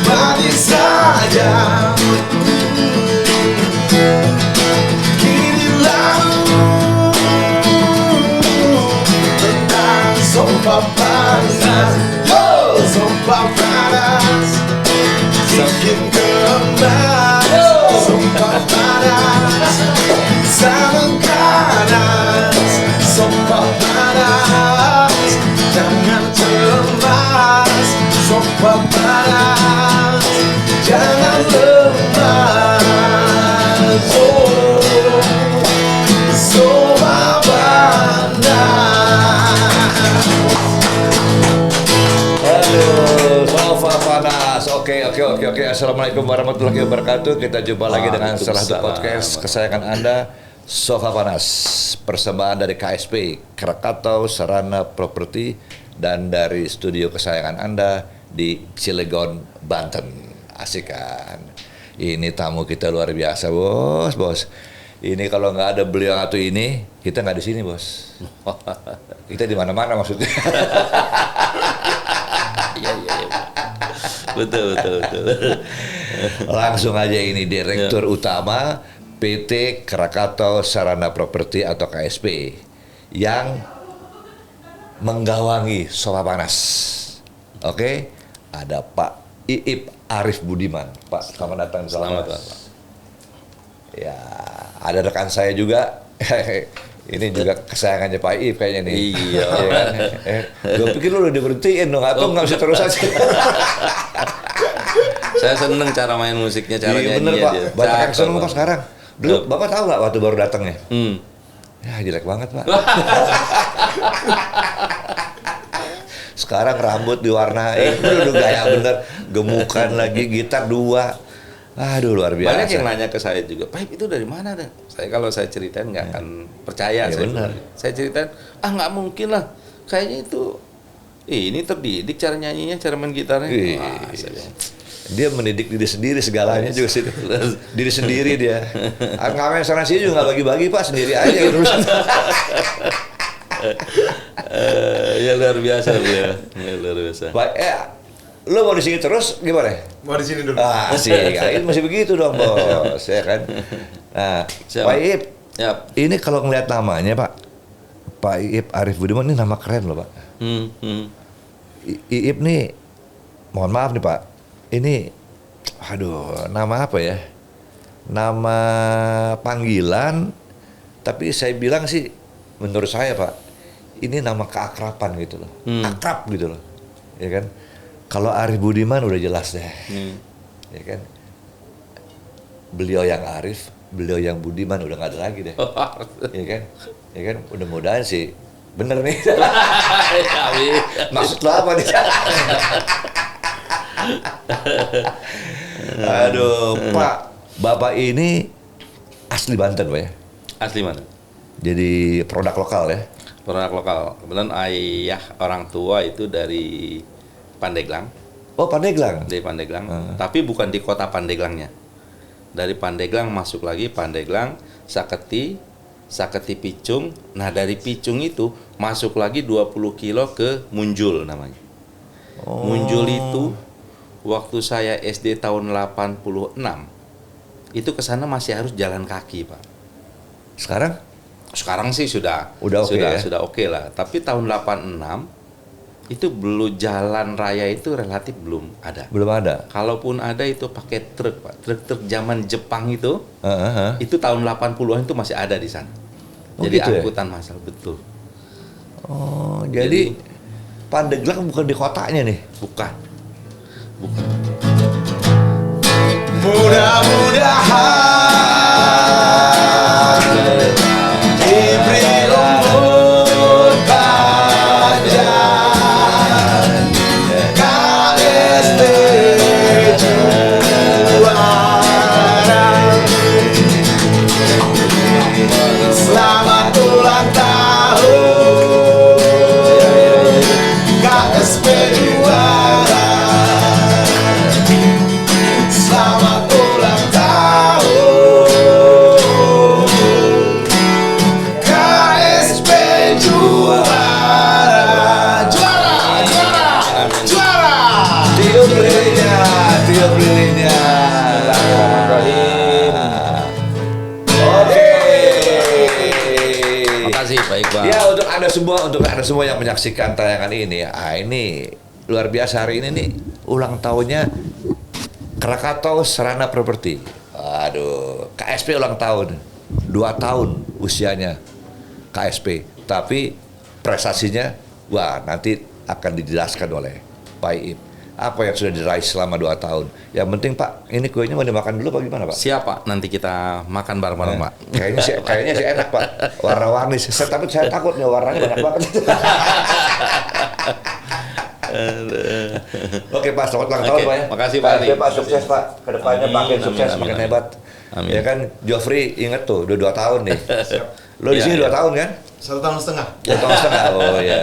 mati saja. Kini lalu tentang sumpah panas, sumpah panas, semakin keras, sumpah panas, sangat panas, sumpah panas, jangan cemas, sumpah panas, jangan lemas, sumpah panas. Aduh, sofa panas. Oke. Assalamualaikum warahmatullahi wabarakatuh. Kita jumpa lagi dengan salah satu podcast kesayangan Anda, Sofa Panas. Persembahan dari KSP, Krakatau Sarana Properti, dan dari studio kesayangan Anda di Cilegon, Banten. Asik kan? Ini tamu kita luar biasa, bos. Ini kalau nggak ada beliau atau ini, kita nggak di sini, bos. Kita di mana-mana maksudnya. Iya. Betul. Langsung aja ini Direktur Utama PT Krakatau Sarana Properti atau KSP yang menggawangi Sofa Panas. Oke, ada Pak Iip Arif Budiman. Pak, selamat datang. Selamat datang. Ya, ada rekan saya juga. Ini juga kesayangannya Pak Iip kayaknya nih. Iya. Kan? Gue pikir lu udah diberhentiin dong, atau nggak bisa terus aja. Saya seneng cara main musiknya, cara Iya bener nyanyinya Pak, dia. banyak yang seneng Cakep, Pak sekarang. Dulu Bapak tahu nggak waktu baru datangnya? Ya jelek banget Pak. Sekarang rambut diwarnain, udah gaya bener, gemukan lagi, gitar 2. Aduh luar biasa. Banyak yang nanya ke saya juga, Pak itu dari mana deh? Kalau saya ceritain nggak akan percaya. Ya, benar. Saya ceritain, nggak mungkin lah. Kayaknya itu, ini terdidik cara nyanyinya, cara main gitarnya. Dia mendidik diri sendiri segalanya juga sih. Diri sendiri dia. Ngamen sana sini juga nggak bagi-bagi Pak, sendiri aja urusan. Ya luar biasa dia. Ya, luar biasa. Pak, lo mau di sini terus gimana? Mau di sini dulu. Asik, ini masih begitu dong bos, ya kan? Nah, Siap. Pak Iip, Yap. ini kalau ngeliat namanya Pak Iip Arif Budiman ini nama keren loh Pak. Iip nih, mohon maaf nih Pak, ini, aduh, nama apa ya? Nama panggilan, tapi saya bilang sih, menurut saya Pak, ini nama keakraban gitu loh, akrab gitu loh, ya kan? Kalau Arif Budiman udah jelas deh, ya kan? Beliau yang Arif, beliau yang Budiman udah nggak ada lagi deh, ya kan? Ya kan? Mudah-mudahan sih bener nih. Maksud lo apa nih? Aduh, Pak, Bapak ini asli Banten, Pak ya? Asli mana? Jadi produk lokal ya? Produk lokal. Kebetulan ayah orang tua itu dari Pandeglang. Oh, Pandeglang? Dari Pandeglang. Tapi bukan di kota Pandeglangnya. Dari Pandeglang masuk lagi Pandeglang, Saketi Picung. Nah, dari Picung itu masuk lagi 20 kilo ke Munjul namanya. Munjul itu waktu saya SD tahun 86 itu ke sana masih harus jalan kaki, Pak. Sekarang? Sekarang sih sudah oke lah. Tapi tahun 86 itu belum, jalan raya itu relatif belum ada. Belum ada. Kalaupun ada itu pakai truk, Pak. Truk zaman Jepang itu. Uh-huh. Itu tahun 80-an itu masih ada di sana. Oh, jadi gitu angkutan massal, betul. Oh, jadi Pandeglang bukan di kotanya nih? Bukan. Mudah-mudahan diberi umur panjang, KSP juara. Selamat ulang tahun, KSP juara. Selamat ulang tahun, KSP juara. kasih Pak Iqbal. Ya untuk anda semua yang menyaksikan tayangan ini, ini luar biasa hari ini nih ulang tahunnya Krakatau Sarana Properti. Aduh, KSP ulang tahun, 2 tahun usianya KSP, tapi prestasinya, wah nanti akan dijelaskan oleh Pak Iip. Apa yang sudah diraih selama 2 tahun. Yang penting Pak, ini kuenya mau dimakan dulu apa gimana Pak? Siapa? Nanti kita makan bareng-bareng Pak. Kayaknya sih enak Pak. Warna-warni. Saya takut nih warnanya banyak banget. Oke Pak, selamat ulang tahun Pak ya. Makasih Pak Ari. Pak, sukses Pak. Kedepannya makin sukses, makin hebat. Amin. Ya kan, Joffrey inget tuh, udah 2 tahun nih. Lo di sini 2 tahun kan? 1,5 tahun. 1 tahun setengah. Oh ya.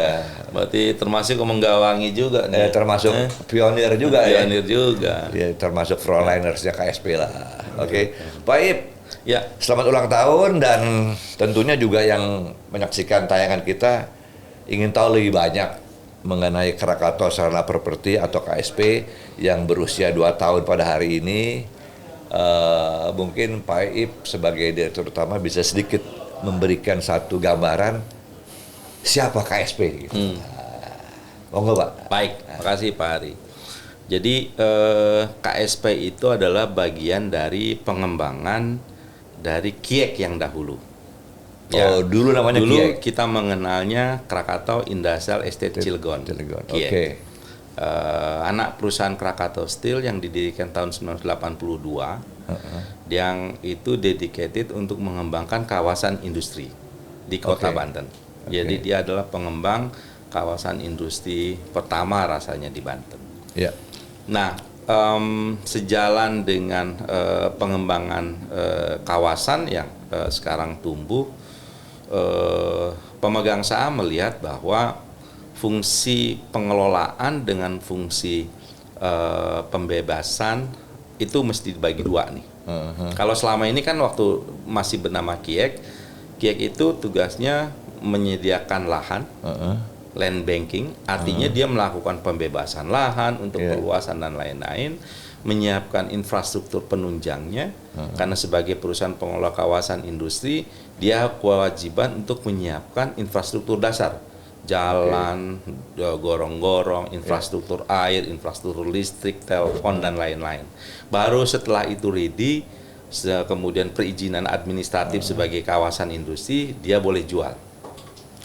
Berarti termasuk menggawangi juga nih. Termasuk pionir juga ya. Pionir juga. Ya, termasuk frontlinersnya KSP lah. Oke. Pak Iip, Ya. selamat ulang tahun dan tentunya juga yang menyaksikan tayangan kita ingin tahu lebih banyak mengenai Krakatau Sarana Properti atau KSP yang berusia 2 tahun pada hari ini. Mungkin Pak Iip sebagai direktur utama bisa sedikit memberikan satu gambaran siapa KSP gitu. Monggo Pak. Baik, makasih Pak Ari. Jadi KSP itu adalah bagian dari pengembangan dari KIEK yang dahulu. Oh, dulu namanya dulu KIEK. kita mengenalnya Krakatau Industrial Estate Cilegon. Oke. KIEK. Anak perusahaan Krakatau Steel yang didirikan tahun 1982, yang itu dedicated untuk mengembangkan kawasan industri di Kota Banten. Jadi dia adalah pengembang kawasan industri pertama rasanya di Banten. Ya. Nah, sejalan dengan pengembangan kawasan yang sekarang tumbuh, pemegang saham melihat bahwa fungsi pengelolaan dengan fungsi pembebasan itu mesti dibagi 2 nih. Kalau selama ini kan waktu masih bernama KIEK, KIEK itu tugasnya menyediakan lahan, land banking, artinya dia melakukan pembebasan lahan untuk perluasan dan lain-lain, menyiapkan infrastruktur penunjangnya, karena sebagai perusahaan pengelola kawasan industri, dia kewajiban untuk menyiapkan infrastruktur dasar, jalan, gorong-gorong, infrastruktur air, infrastruktur listrik, telepon, dan lain-lain. Baru setelah itu ready, kemudian perizinan administratif sebagai kawasan industri, dia boleh jual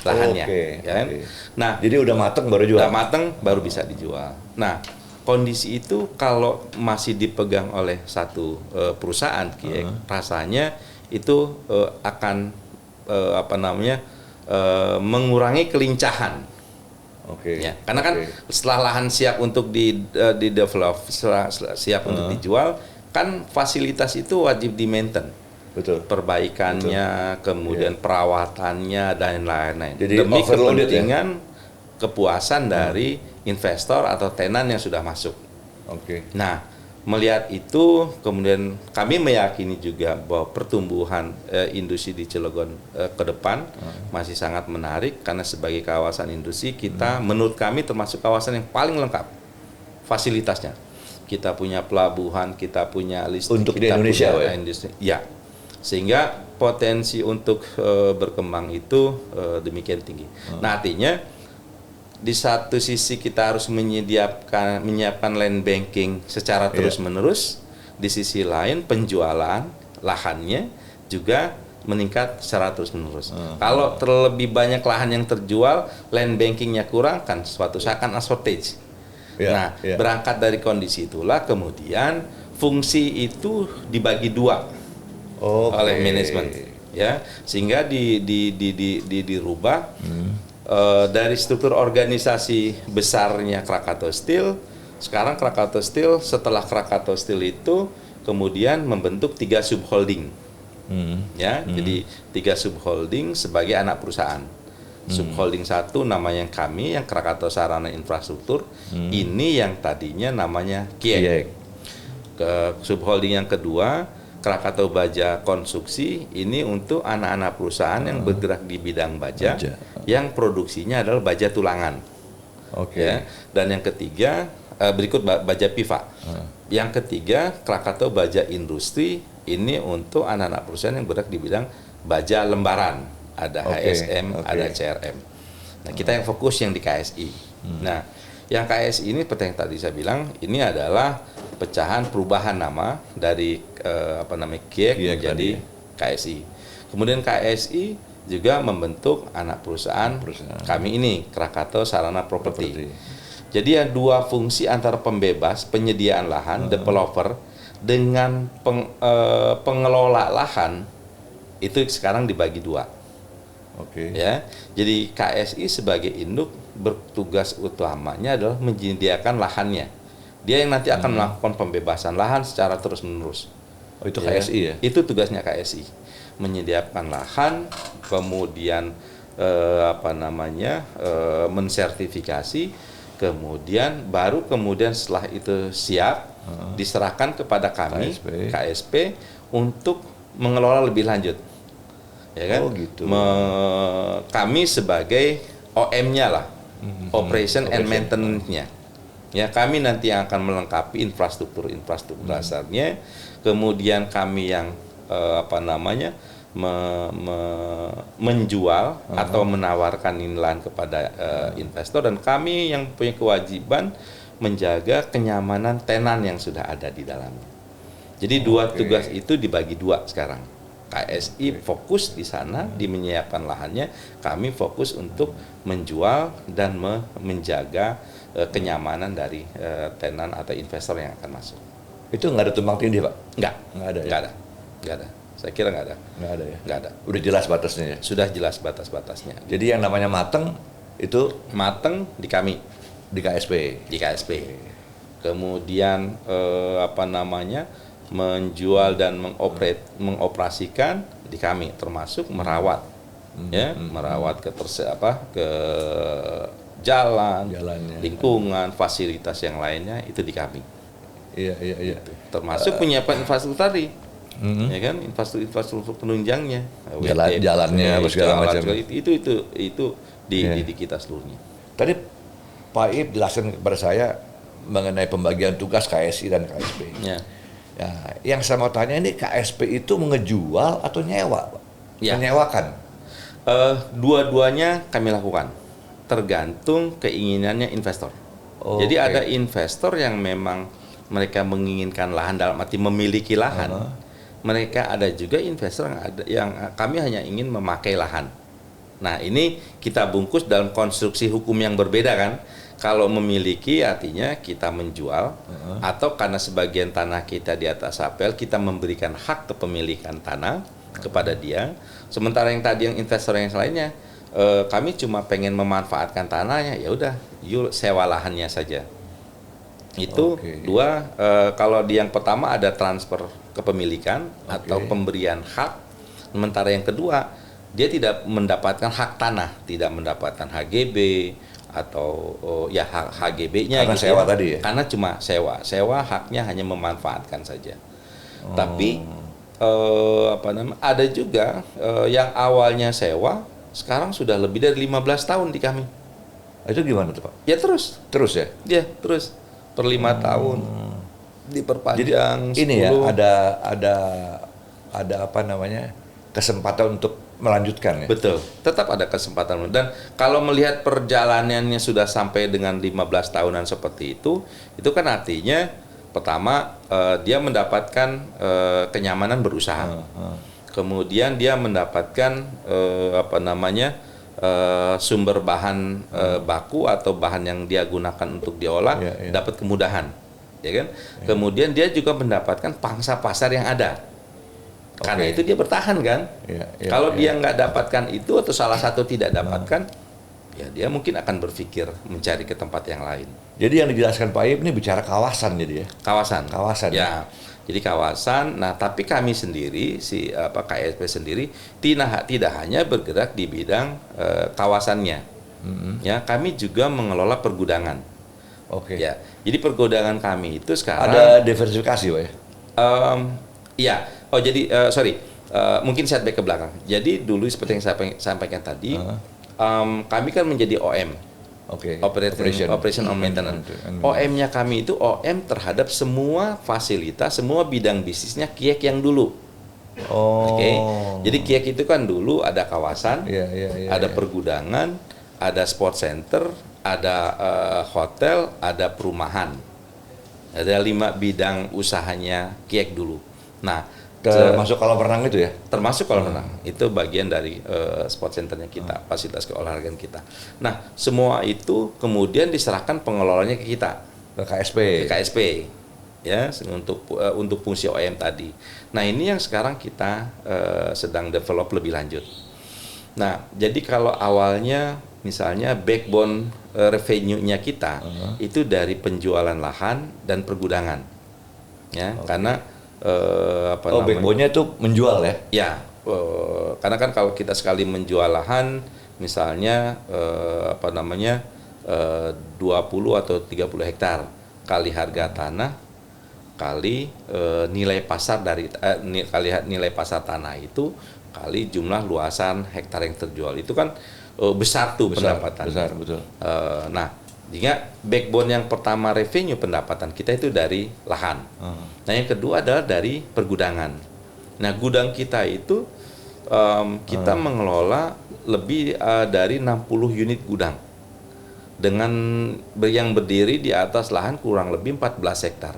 lahannya. Ya. Nah, Jadi udah mateng baru jual. udah mateng baru bisa dijual. Nah, kondisi itu kalau masih dipegang oleh satu perusahaan KIEK, rasanya itu akan mengurangi kelincahan. Ya, karena kan setelah lahan siap untuk di develop, siap untuk dijual, kan fasilitas itu wajib di maintain. Betul. Perbaikannya, kemudian perawatannya dan lain-lain. Jadi demi overloaded kepentingan kepuasan dari investor atau tenan yang sudah masuk. Nah, melihat itu, kemudian kami meyakini juga bahwa pertumbuhan industri di Cilegon ke depan masih sangat menarik, karena sebagai kawasan industri kita, menurut kami termasuk kawasan yang paling lengkap fasilitasnya. Kita punya pelabuhan, kita punya listrik Untuk di kita Indonesia, punya industri. Ya, sehingga potensi untuk berkembang itu demikian tinggi. Nah, artinya di satu sisi kita harus menyiapkan land banking secara terus-menerus, di sisi lain penjualan lahannya juga meningkat secara terus-menerus. Kalau terlebih banyak lahan yang terjual, land bankingnya kurang, kan suatu saat akan shortage. Berangkat dari kondisi itulah kemudian fungsi itu dibagi 2 oleh manajemen, ya, sehingga dirubah. Dari struktur organisasi besarnya Krakatau Steel, sekarang Krakatau Steel setelah Krakatau Steel itu kemudian membentuk 3 subholding, jadi 3 subholding sebagai anak perusahaan. Subholding 1 namanya kami, yang Krakatau Sarana Infrastruktur, ini yang tadinya namanya KIEK. Subholding yang kedua Krakatau Baja Konstruksi, ini untuk anak-anak perusahaan yang bergerak di bidang baja, yang produksinya adalah baja tulangan. Ya. Dan yang ketiga, berikut baja pipa. Yang ketiga, Krakatau Baja Industri, ini untuk anak-anak perusahaan yang bergerak di bidang baja lembaran. ada Oke, HSM, oke. ada CRM. Nah, kita yang fokus yang di KSI. Nah, yang KSI ini seperti yang tadi saya bilang, ini adalah pecahan perubahan nama dari KIEK KIEK menjadi tadi, KSI. Kemudian KSI juga membentuk anak perusahaan kami ini, Krakatau Sarana Properti. Jadi ya dua fungsi antara pembebas, penyediaan lahan, developer, dengan pengelola lahan itu sekarang dibagi dua. Oke. Ya, jadi KSI sebagai induk bertugas utamanya adalah menyediakan lahannya. Dia yang nanti akan melakukan pembebasan lahan secara terus-menerus. Oh, itu KSI ya? Itu tugasnya KSI, menyediakan lahan, kemudian mensertifikasi, kemudian setelah itu siap diserahkan kepada kami KSP untuk mengelola lebih lanjut. Ya kan? Oh, gitu. Kami sebagai OM-nya lah, operation and maintenance-nya. Ya, kami nanti yang akan melengkapi infrastruktur dasarnya, kemudian kami yang menjual atau menawarkan lahan kepada investor, dan kami yang punya kewajiban menjaga kenyamanan tenan yang sudah ada di dalamnya. Jadi dua tugas itu dibagi dua sekarang. KSI fokus di sana di menyiapkan lahannya, kami fokus untuk menjual dan menjaga kenyamanan dari tenan atau investor yang akan masuk. Itu nggak ada tumpang tindih, Pak? Nggak ada. Ya? Nggak ada. Saya kira nggak ada. Nggak ada ya? Nggak ada. Udah jelas batasnya ya? Sudah jelas batas-batasnya. Jadi yang namanya mateng itu Mateng di kami, di KSP. di KSP. Kemudian menjual dan mengoperasikan di kami, termasuk merawat, merawat ke jalan, Jalannya. lingkungan, fasilitas yang lainnya itu di kami. Iya. Termasuk menyiapkan infrastruktur tadi, ya kan, infrastruktur penunjangnya, Jalannya, apa segala macam. itu di kita seluruhnya. Tadi Pak Ip jelaskan kepada saya mengenai pembagian tugas KSI dan KSP. Ya. Ya, yang saya mau tanya ini KSP itu mengejual atau nyewa, Pak? Ya. Menyewakan. Dua-duanya kami lakukan, tergantung keinginannya investor. Jadi Oke. ada investor yang memang mereka menginginkan lahan dalam arti memiliki lahan. Mereka ada juga investor yang kami hanya ingin memakai lahan. Nah, ini kita bungkus dalam konstruksi hukum yang berbeda kan. Kalau memiliki artinya kita menjual, atau karena sebagian tanah kita di atas apel, kita memberikan hak kepemilikan tanah kepada dia. Sementara yang tadi yang investor yang lainnya, kami cuma pengen memanfaatkan tanahnya, ya udah, yuk sewa lahannya saja. Itu dua. Kalau di yang pertama ada transfer kepemilikan atau pemberian hak. Sementara yang kedua, dia tidak mendapatkan hak tanah, tidak mendapatkan HGB atau HGB-nya Karena gitu sewa ya. tadi ya? Karena cuma sewa haknya hanya memanfaatkan saja. Tapi ada juga yang awalnya sewa sekarang sudah lebih dari 15 tahun di kami. Itu gimana tuh, Pak? Ya terus ya? dia terus per 5 tahun diperpanjang. Jadi ini 10. ya ada kesempatan untuk melanjutkan ya. Betul, tetap ada kesempatan. Dan kalau melihat perjalanannya sudah sampai dengan 15 tahunan seperti itu kan artinya pertama dia mendapatkan kenyamanan berusaha. Kemudian dia mendapatkan sumber bahan baku atau bahan yang dia gunakan untuk diolah dapat kemudahan, ya kan? Kemudian dia juga mendapatkan pangsa pasar yang ada. Karena itu dia bertahan kan. Kalau dia nggak dapatkan itu atau salah satu tidak dapatkan, ya dia mungkin akan berpikir mencari ke tempat yang lain. Jadi yang dijelaskan Pak Ip ini bicara kawasan jadi ya. Kawasan. Ya. Jadi kawasan. Nah, tapi kami sendiri KSP sendiri tidak hanya bergerak di bidang kawasannya. Ya, kami juga mengelola pergudangan. Ya. Jadi pergudangan kami itu sekarang ada diversifikasi, Pak ya. Iya. Mungkin setback ke belakang. Jadi dulu seperti yang saya sampaikan tadi, kami kan menjadi OM. Operation on Maintenance. OM-nya kami itu OM terhadap semua fasilitas, semua bidang bisnisnya KIEK yang dulu. Oh. Oke. Jadi Kiek itu kan dulu ada kawasan, Iya, iya, iya, ada iya. pergudangan, ada sport center, ada hotel, ada perumahan. Ada 5 bidang usahanya Kiek dulu. Nah, Termasuk kolam renang itu ya? termasuk kolam renang. Itu bagian dari sport centernya kita, fasilitas keolahragaan kita. Nah, semua itu kemudian diserahkan pengelolanya ke kita, Ke KSP. ke KSP, ya, untuk fungsi OM tadi. Nah, ini yang sekarang kita sedang develop lebih lanjut. Nah, jadi kalau awalnya misalnya backbone revenue-nya kita itu dari penjualan lahan dan pergudangan, ya, karena Backbone-nya itu menjual ya? ya, karena kan kalau kita sekali menjual lahan, misalnya 20 atau 30 hektar, kali harga tanah, kali nilai pasar kali nilai pasar tanah itu, kali jumlah luasan hektar yang terjual, itu kan besar tuh pendapatan. Besar, betul. Nah, jika backbone yang pertama revenue pendapatan kita itu dari lahan. Nah, yang kedua adalah dari pergudangan. Nah, gudang kita itu kita mengelola lebih dari 60 unit gudang dengan yang berdiri di atas lahan kurang lebih 14 hektar.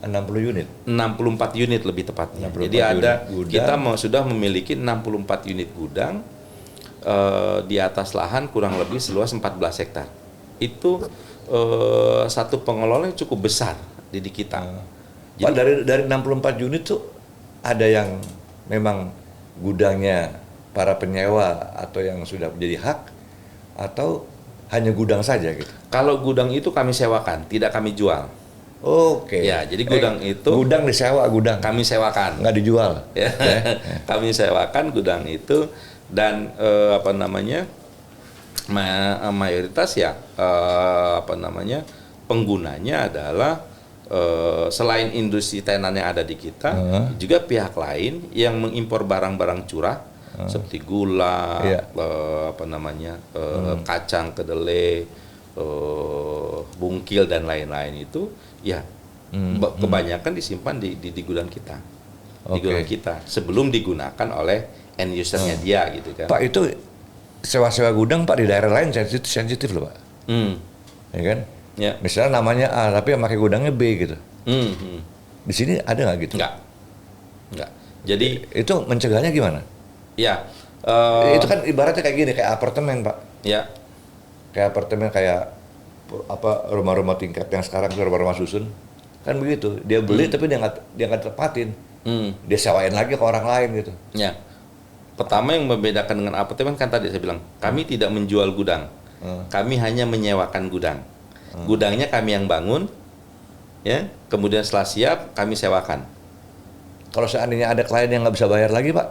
60 unit. 64 unit lebih tepatnya. 64 Jadi ada unit gudang. kita sudah memiliki 64 unit gudang di atas lahan kurang lebih seluas 14 hektar. Itu satu pengelola yang cukup besar di kita. Pak, dari 64 unit tuh ada yang memang gudangnya para penyewa atau yang sudah menjadi hak, atau hanya gudang saja gitu? Kalau gudang itu kami sewakan, tidak kami jual. Oke. Ya, jadi gudang itu gudang disewa, gudang kami sewakan. nggak dijual. Ya. Kami sewakan gudang itu, dan mayoritas ya penggunanya adalah selain industri tenan yang ada di kita, juga pihak lain yang mengimpor barang-barang curah seperti gula, Iya. kacang kedelai, bungkil dan lain-lain itu ya kebanyakan disimpan di gudang kita, di Oke. gudang kita sebelum digunakan oleh end usernya dia gitu kan. Pak, itu sewa-sewa gudang Pak di daerah lain sensitif loh Pak, ya kan? Ya. Misalnya namanya A, tapi yang pakai gudangnya B gitu. Di sini ada nggak gitu? Enggak. Jadi Itu mencegahnya gimana? ya Itu kan ibaratnya kayak gini, kayak apartemen Pak. ya Kayak apartemen, kayak rumah-rumah tingkat yang sekarang itu rumah-rumah susun. Kan begitu. Dia beli tapi dia nggak tepatin. Dia sewain lagi ke orang lain gitu. ya. Pertama yang membedakan dengan apartemen kan tadi saya bilang, kami tidak menjual gudang. Kami hanya menyewakan gudang. Gudangnya kami yang bangun, ya. Kemudian setelah siap kami sewakan. Kalau seandainya ada klien yang nggak bisa bayar lagi Pak,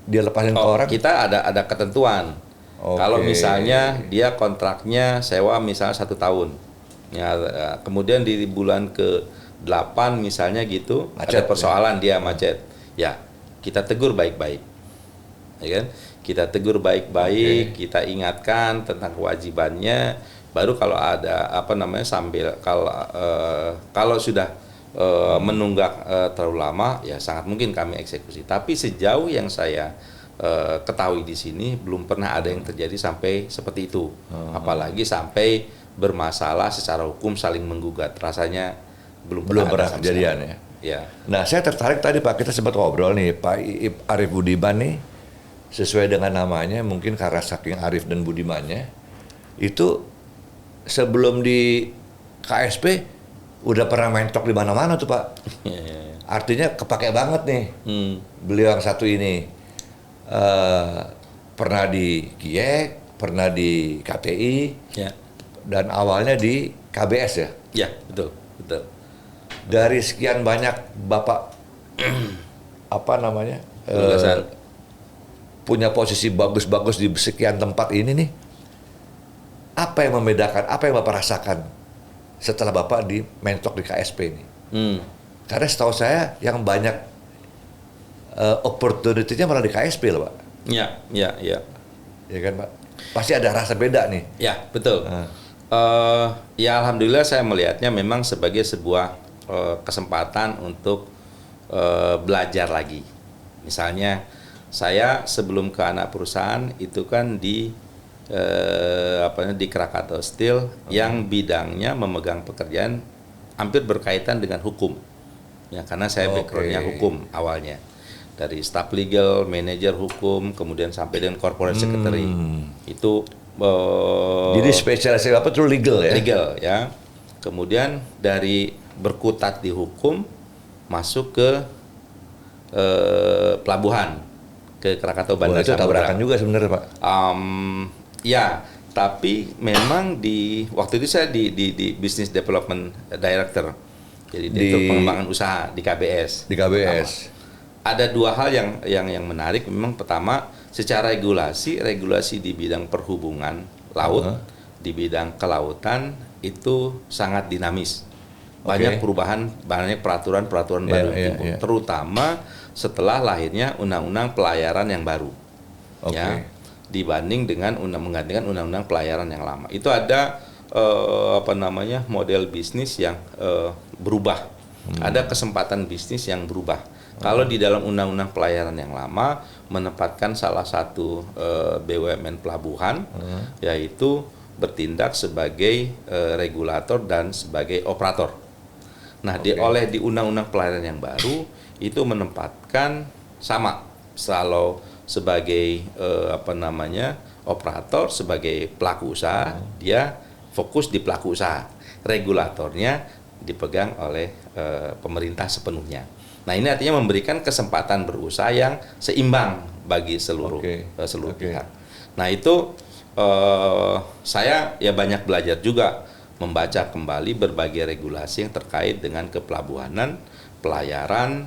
dia lepasin ke orang. Kita ada ketentuan. Oke. Kalau misalnya dia kontraknya sewa misalnya 1 tahun, ya, kemudian di bulan ke-8 misalnya gitu, Macet, ada persoalan dia macet, ya kita tegur baik-baik, ya kan? Kita tegur baik-baik, kita ingatkan tentang kewajibannya. Baru kalau ada sambil kalau sudah menunggak terlalu lama, ya sangat mungkin kami eksekusi. Tapi sejauh yang saya ketahui di sini belum pernah ada yang terjadi sampai seperti itu. Apalagi sampai bermasalah secara hukum saling menggugat. Rasanya belum Belum ada pernah sama kejadian sekali. ya. Ya. Nah, saya tertarik tadi Pak, kita sempat ngobrol nih, Pak Iip Arif Budiman nih, sesuai dengan namanya, mungkin karena saking Arif dan Budimannya, itu sebelum di KSP udah pernah mentok di mana-mana tuh Pak. Artinya kepake banget nih. Beliau yang satu ini pernah di Kiek, pernah di KTI, Ya. dan awalnya di KBS ya. Ya, betul. Dari sekian banyak Bapak Gagasan. punya posisi bagus-bagus di sekian tempat ini nih, apa yang membedakan, apa yang Bapak rasakan setelah Bapak di mentok di KSP ini? Karena setahu saya yang banyak opportunity-nya malah di KSP loh Pak. Ya. Ya kan Pak? Pasti ada rasa beda nih. Ya, betul. Ya alhamdulillah saya melihatnya memang sebagai sebuah kesempatan untuk belajar lagi, Misalnya saya sebelum ke anak perusahaan itu kan di di Krakatau Steel yang bidangnya memegang pekerjaan hampir berkaitan dengan hukum. Ya, karena saya backgroundnya hukum awalnya. Dari staff legal, manajer hukum, kemudian sampai dengan corporate secretary. Itu Jadi spesialisasi apa tuh legal ya? legal ya. Kemudian dari berkutat di hukum masuk ke pelabuhan ke Krakatau Wah, Bandar itu tabrakan Samudra. juga sebenarnya Pak. Ya, tapi memang di waktu itu saya di Business Development Director, jadi Direktur Pengembangan Usaha di KBS. Di KBS. Ada dua hal yang menarik. Memang pertama, secara regulasi di bidang perhubungan laut, di bidang kelautan itu sangat dinamis. Banyak perubahan, banyak peraturan baru timbul, terutama setelah lahirnya Undang-Undang Pelayaran yang baru. Ya, dibanding dengan menggantikan Undang-Undang Pelayaran yang lama. Itu ada model bisnis yang berubah. Ada kesempatan bisnis yang berubah. Kalau di dalam Undang-Undang Pelayaran yang lama menempatkan salah satu BUMN pelabuhan yaitu bertindak sebagai regulator dan sebagai operator. Nah, oleh di Undang-Undang Pelayaran yang baru itu menempatkan sama selalu sebagai operator, sebagai pelaku usaha, dia fokus di pelaku usaha. Regulatornya dipegang oleh pemerintah sepenuhnya. Nah, ini artinya memberikan kesempatan berusaha yang seimbang bagi seluruh pihak. Nah, itu saya ya banyak belajar juga membaca kembali berbagai regulasi yang terkait dengan kepelabuhanan, pelayaran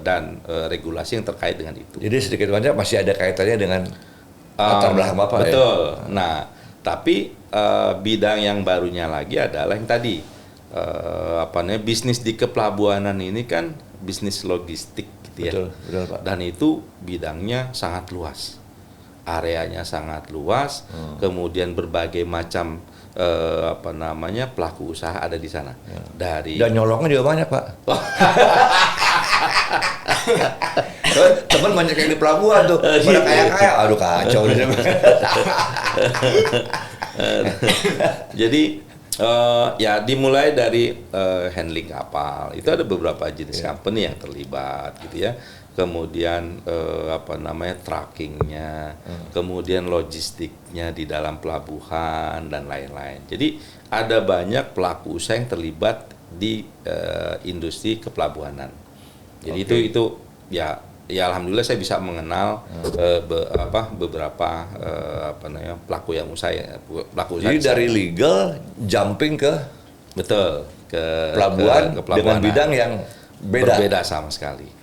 dan regulasi yang terkait dengan itu. Jadi sedikit banyak masih ada kaitannya dengan latar belakang Bapak ya. Betul. Nah, tapi bidang yang barunya lagi adalah yang tadi bisnis di kepelabuhanan ini kan bisnis logistik gitu ya. Betul, Pak. Dan itu bidangnya sangat luas. Areanya sangat luas, kemudian berbagai macam pelaku usaha ada di sana. Dan nyolongnya juga banyak, Pak. Teman banyak yang di pelabuhan tuh, pada kaya-kaya, aduh kacau. Jadi ya dimulai dari handling kapal, itu ada beberapa jenis company yang terlibat gitu ya. Kemudian truckingnya, kemudian logistiknya di dalam pelabuhan dan lain-lain. Jadi ada banyak pelaku usaha yang terlibat di industri kepelabuhanan. Jadi itu ya alhamdulillah saya bisa mengenal beberapa pelaku yang pelaku usaha. Jadi dari legal jumping ke ke pelabuhan dengan bidang yang berbeda sama sekali.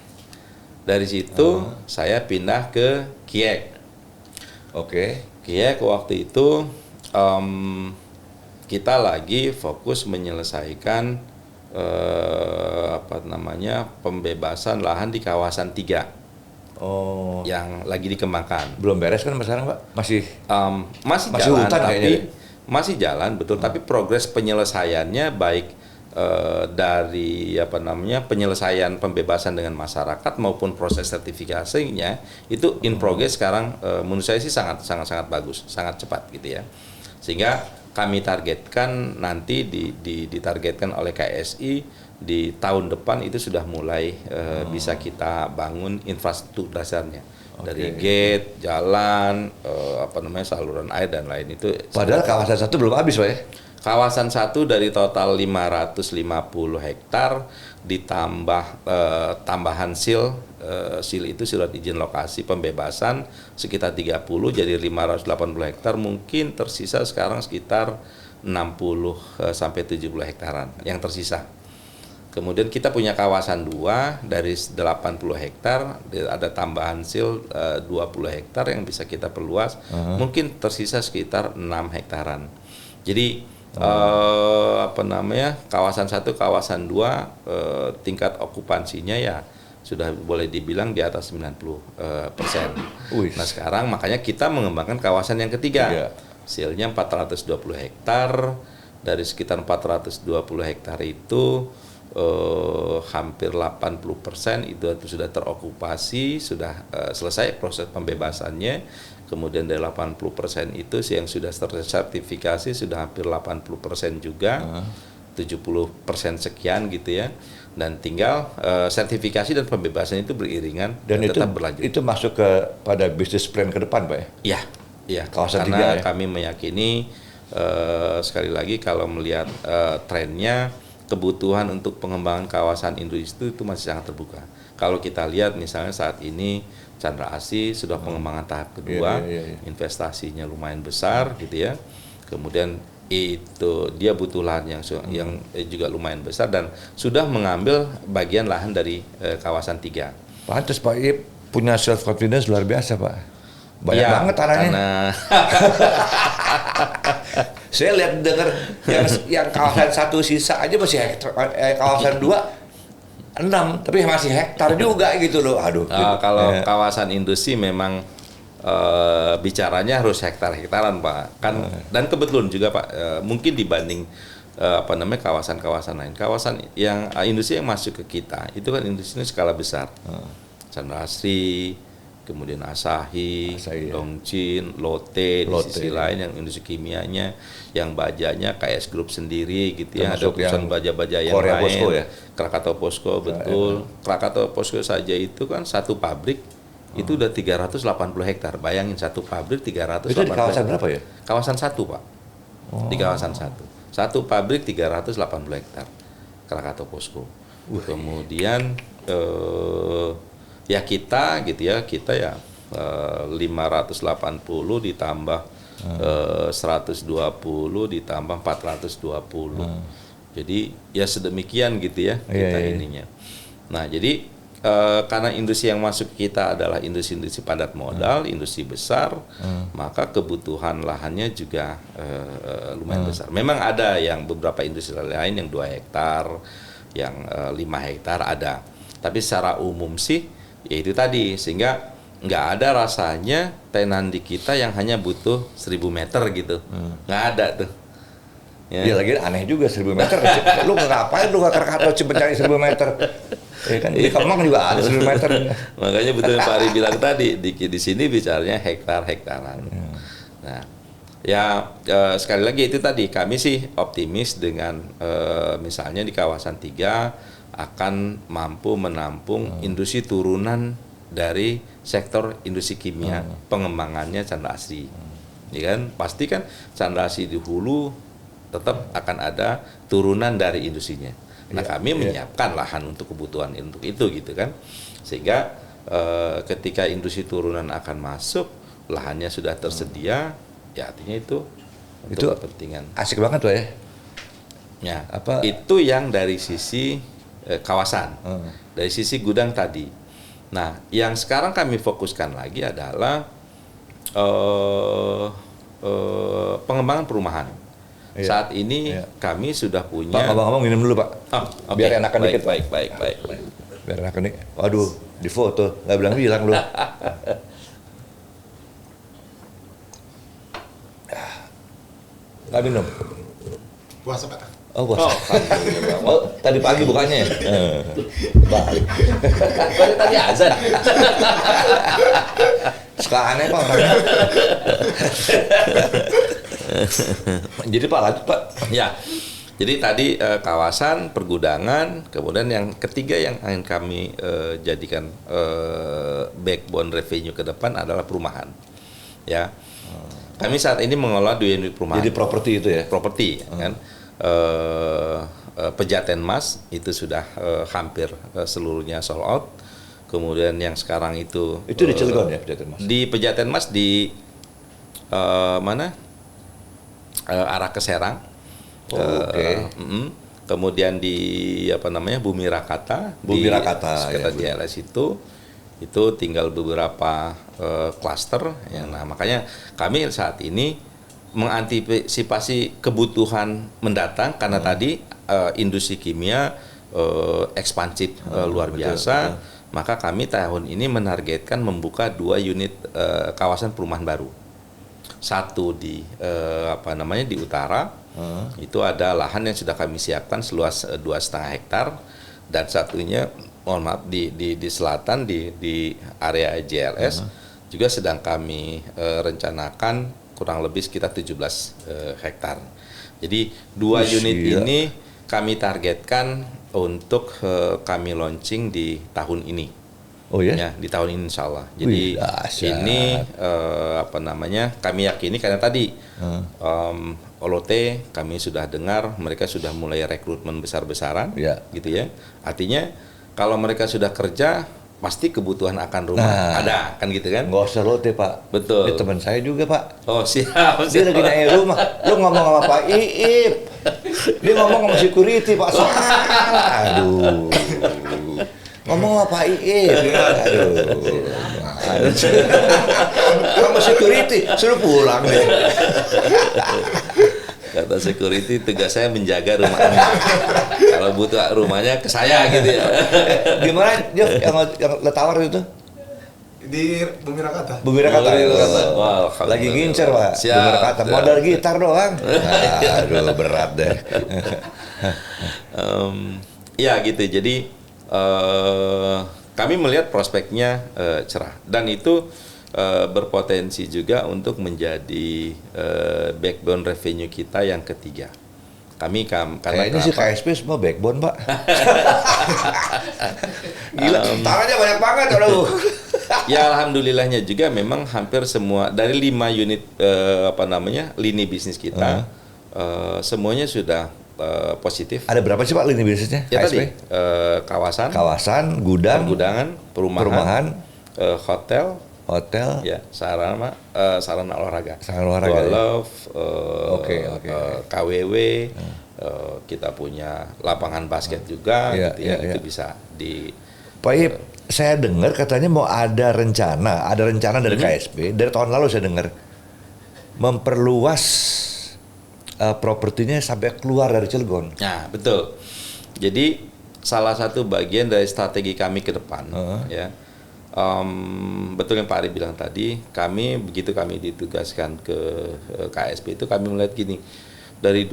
Dari situ saya pindah ke Kiek. Kiek waktu itu kita lagi fokus menyelesaikan pembebasan lahan di kawasan 3 yang lagi dikembangkan. Belum beres kan sekarang, Pak? Masih jalan, hutan tapi masih jalan betul, tapi progres penyelesaiannya baik dari penyelesaian pembebasan dengan masyarakat maupun proses sertifikasinya itu in progress sekarang. Menurut saya sih sangat bagus, sangat cepat gitu ya, sehingga kami targetkan nanti ditargetkan oleh KSI di tahun depan itu sudah mulai bisa kita bangun infrastruktur dasarnya. Dari gate, jalan, saluran air dan lain itu. Padahal kawasan satu belum habis, Pak ya? Kawasan 1 dari total 550 hektar ditambah tambahan SIL itu surat izin lokasi pembebasan sekitar 30 jadi 580 hektar, mungkin tersisa sekarang sekitar 60 sampai 70 hektaran yang tersisa. Kemudian kita punya kawasan 2 dari 80 hektar, ada tambahan SIL 20 hektar yang bisa kita perluas, mungkin tersisa sekitar 6 hektaran. Jadi kawasan 1, kawasan 2 tingkat okupansinya ya sudah boleh dibilang di atas 90%. Nah sekarang makanya kita mengembangkan kawasan yang ketiga. SIL-nya 420 hektar, dari sekitar 420 hektar itu hampir 80% itu sudah terokupasi, sudah selesai proses pembebasannya. Kemudian dari 80% itu yang sudah tersertifikasi sudah hampir 80% juga, 70% sekian gitu ya. Dan tinggal sertifikasi dan pembebasan itu beriringan Dan tetap berlanjut. itu masuk pada bisnis plan ke depan, Pak ya? Iya, iya. Kawasan Karena 3 ya? kami meyakini sekali lagi kalau melihat trennya, kebutuhan untuk pengembangan kawasan industri itu masih sangat terbuka. Kalau kita lihat misalnya saat ini Chandra Asri sudah pengembangan tahap kedua, investasinya lumayan besar gitu ya. Kemudian itu dia butuh lahan yang juga lumayan besar dan sudah mengambil bagian lahan dari kawasan 3. Pantes Pak Ip punya self confidence luar biasa, Pak. Banyak Ya, banget tanahnya. karena Saya lihat dengar yang kawasan 1 sisa aja masih hektar, kawasan 2 6, tapi masih hektar juga gitu loh. Aduh. kalau kawasan industri memang bicaranya harus hektar-hektaran Pak. Kan dan kebetulan juga Pak, mungkin dibanding kawasan-kawasan lain. Kawasan yang industri yang masuk ke kita itu kan industrinya skala besar. Chandra Asri, kemudian Asahi, Dongchin, Lotte, di sisi lain yang industri kimianya, yang bajanya KS Group sendiri gitu ya, ada perusahaan baja-baja yang Korea lain. Posco ya? Krakatau Posco, betul. Krakatau Posco saja itu kan satu pabrik itu udah 380 hektar. Bayangin satu pabrik 380 Itu di kawasan hektar. berapa ya? Kawasan 1 Pak. Di kawasan 1. Satu pabrik 380 hektar. Krakatau Posco. Kemudian ya kita gitu ya, kita ya 580 ditambah 120 ditambah 420. Jadi ya sedemikian gitu ya kita ininya. Nah, jadi karena industri yang masuk kita adalah industri-industri padat modal, industri besar, maka kebutuhan lahannya juga lumayan besar. Memang ada yang beberapa industri lain yang 2 hektar, yang 5 hektar ada. Tapi secara umum sih ya itu tadi, sehingga nggak ada rasanya tenan di kita yang hanya butuh 1000 meter gitu, nggak ada tuh. Ya lagi aneh juga 1000 meter. Lu ngapain lu nggak Krakatau cuma cari 1000 meter? Ya kan di Kemang juga ada 1000 meter. Makanya betul yang Pak Ari bilang tadi, di sini bicaranya hektar-hektaran. Nah, ya sekali lagi itu tadi kami sih optimis dengan misalnya di kawasan 3 akan mampu menampung industri turunan dari sektor industri kimia, pengembangannya Chandra Asri. Ya kan, pasti kan Chandra Asri di hulu tetap akan ada turunan dari industrinya. Nah, kami menyiapkan lahan untuk kebutuhan untuk itu gitu kan. Sehingga ketika industri turunan akan masuk, lahannya sudah tersedia, ya artinya itu untuk kepentingan. Asik banget tuh ya. Ya, itu yang dari sisi kawasan, dari sisi gudang tadi. Nah, yang sekarang kami fokuskan lagi adalah pengembangan perumahan. Saat ini kami sudah punya. Pak, ngomong minum dulu Pak. Biar enakan dikit. Baik. Biar enakan dikit. Waduh, di foto nggak bilang lu. Nggak minum. Puasa Pak. Oh, puasa. Oh, tadi pagi bukannya ya? Balik. Baru tadi azan. Suka aneh Pak orangnya. Jadi Pak, lanjut Pak. Ya, jadi tadi kawasan, pergudangan, kemudian yang ketiga yang ingin kami jadikan backbone revenue ke depan adalah perumahan. Ya, kami saat ini mengelola 2 unit perumahan. Jadi properti itu ya? Properti, kan. Pejaten Mas itu sudah hampir seluruhnya sold out. Kemudian yang sekarang itu di Cilegon ya Pejaten Mas? Di Pejaten Mas di mana? Arah ke Serang. Kemudian di Bumi Rakata. Bumi Rakata sekitar JLS itu tinggal beberapa klaster ya. Nah, makanya kami saat ini mengantisipasi kebutuhan mendatang karena tadi industri kimia ekspansif luar biasa. Maka kami tahun ini menargetkan membuka 2 unit kawasan perumahan baru. satu di di utara, itu ada lahan yang sudah kami siapkan seluas 2,5 hektar, dan satunya mohon maaf di selatan di area JLS juga sedang kami rencanakan kurang lebih sekitar 17 hektar. Jadi 2 unit ini kami targetkan untuk kami launching di tahun ini. Oh ya? Ya, di tahun ini insya Allah. Jadi dahsyat. ini kami yakini karena tadi OLOT kami sudah dengar mereka sudah mulai rekrutmen besar-besaran, Ya. gitu ya. Artinya kalau mereka sudah kerja pasti kebutuhan akan rumah ada, kan gitu kan? Nggak usah lote Pak. Betul. Ini teman saya juga Pak. Oh siap. Dia lagi nanya rumah. Lu ngomong sama Pak Iip. Dia ngomong sama security Pak. Salah. Aduh. Ngomong sama Pak Iip. Aduh. Sama security. Suruh pulang deh. Kata security, tugas saya menjaga rumahnya. Kalau butuh rumahnya ke saya gitu ya. Gimana Jeff yang letawar itu? Di Bumi Rakata. Bumi Rakata. Wah, Lagi gincer Pak. Siap, Bumi Rakata. siap. Modal gitar doang. Aduh berat deh. Ya gitu. Jadi kami melihat prospeknya cerah, dan itu berpotensi juga untuk menjadi backbone revenue kita yang ketiga. Karena Kayaknya sih kenapa? KSP semua backbone Pak. Gila, tangannya banyak banget aduh. Ya alhamdulillahnya juga memang hampir semua dari 5 unit lini bisnis kita semuanya sudah positif. Ada berapa sih Pak lini bisnisnya? Ya KSP? tadi Kawasan, gudang, pergudangan, perumahan, hotel, hotel, ya sarana olahraga, Sarana olahraga, ya. golf, Oke. KWW, kita punya lapangan basket juga, Iya, gitu ya, iya, itu iya. bisa di. Pak Ip, saya dengar katanya mau ada rencana dari KSP dari tahun lalu saya dengar memperluas propertinya sampai keluar dari Cilegon. Nah betul. Jadi salah satu bagian dari strategi kami ke depan, ya. Betul yang Pak Ari bilang tadi, begitu kami ditugaskan ke KSP itu kami melihat gini, dari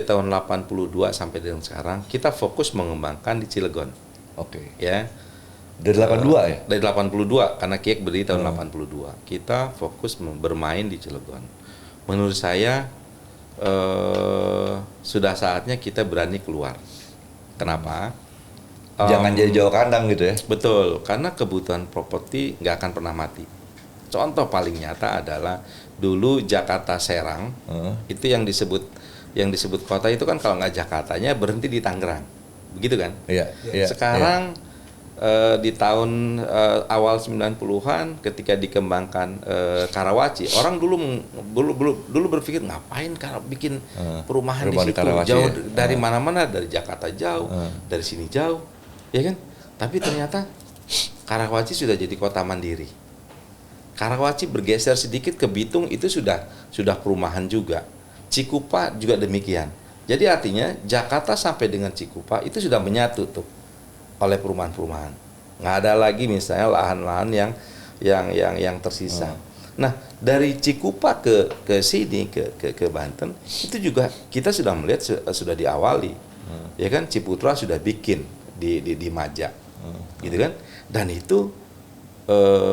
tahun 82 sampai dengan sekarang kita fokus mengembangkan di Cilegon. Oke. Ya. Dari 82 ya? Dari 82 karena KIEK berdiri tahun 82. Kita fokus bermain di Cilegon. Menurut saya sudah saatnya kita berani keluar. Kenapa? Jangan jadi jauh kandang gitu ya? Betul, karena kebutuhan properti nggak akan pernah mati. Contoh paling nyata adalah dulu Jakarta Serang, itu yang disebut kota itu kan kalau nggak Jakartanya berhenti di Tangerang, begitu kan? Iya. Sekarang di tahun awal 90-an ketika dikembangkan Karawaci, orang dulu berpikir ngapain bikin perumahan di situ, Karawaci, jauh ya? dari mana-mana, dari Jakarta jauh, dari sini jauh. Ya kan? Tapi ternyata Karawaci sudah jadi kota mandiri. Karawaci bergeser sedikit ke Bitung, itu sudah perumahan juga. Cikupa juga demikian. Jadi artinya Jakarta sampai dengan Cikupa itu sudah menyatu tuh oleh perumahan-perumahan. Nggak ada lagi misalnya lahan-lahan yang tersisa. Nah, dari Cikupa ke sini ke Banten itu juga kita sudah melihat sudah diawali. Ya kan, Ciputra sudah bikin di Maja, gitu kan, dan itu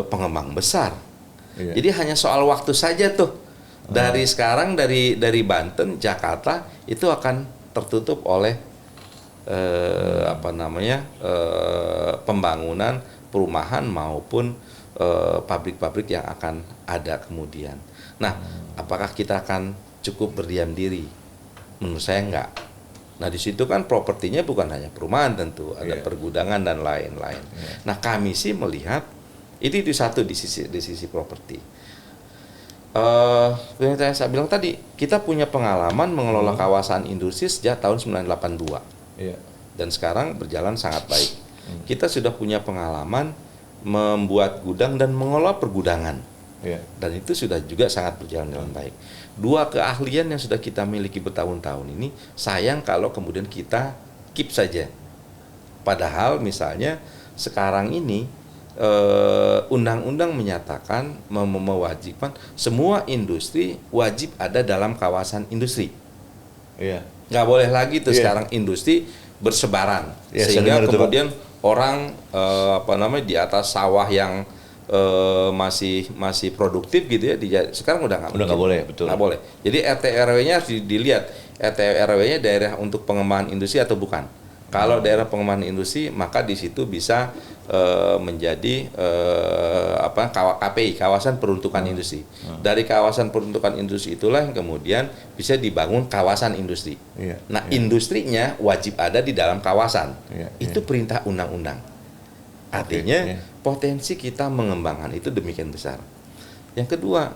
pengembang besar. Iya. Jadi hanya soal waktu saja tuh. Dari sekarang dari Banten, Jakarta itu akan tertutup oleh pembangunan perumahan maupun pabrik-pabrik yang akan ada kemudian. Nah, apakah kita akan cukup berdiam diri? Menurut saya enggak. Nah, di situ kan propertinya bukan hanya perumahan tentu, ada pergudangan dan lain-lain. Nah, kami sih melihat itu satu di sisi properti. Yang saya bilang tadi, kita punya pengalaman mengelola kawasan industri sejak tahun 1982. Iya. Dan sekarang berjalan sangat baik. Kita sudah punya pengalaman membuat gudang dan mengelola pergudangan. Iya. Dan itu sudah juga sangat berjalan dengan baik. 2 keahlian yang sudah kita miliki bertahun-tahun ini, sayang kalau kemudian kita keep saja. Padahal misalnya sekarang ini undang-undang menyatakan mewajibkan semua industri wajib ada dalam kawasan industri. Iya. Nggak boleh lagi tuh Iya. sekarang industri bersebaran, Iya, saya sehingga dengar itu, Pak. kemudian orang di atas sawah yang masih produktif gitu ya, sekarang udah Udah nggak boleh, betul. Nggak boleh. Jadi RT RW-nya harus dilihat, RT RW-nya daerah untuk pengembangan industri atau bukan. Kalau daerah pengembangan industri, maka di situ bisa menjadi KPI, kawasan peruntukan industri. Dari kawasan peruntukan industri itulah yang kemudian bisa dibangun kawasan industri. Iya, Nah, iya. industrinya wajib ada di dalam kawasan. Iya, Itu perintah undang-undang. Artinya iya. potensi kita mengembangkan itu demikian besar. Yang kedua,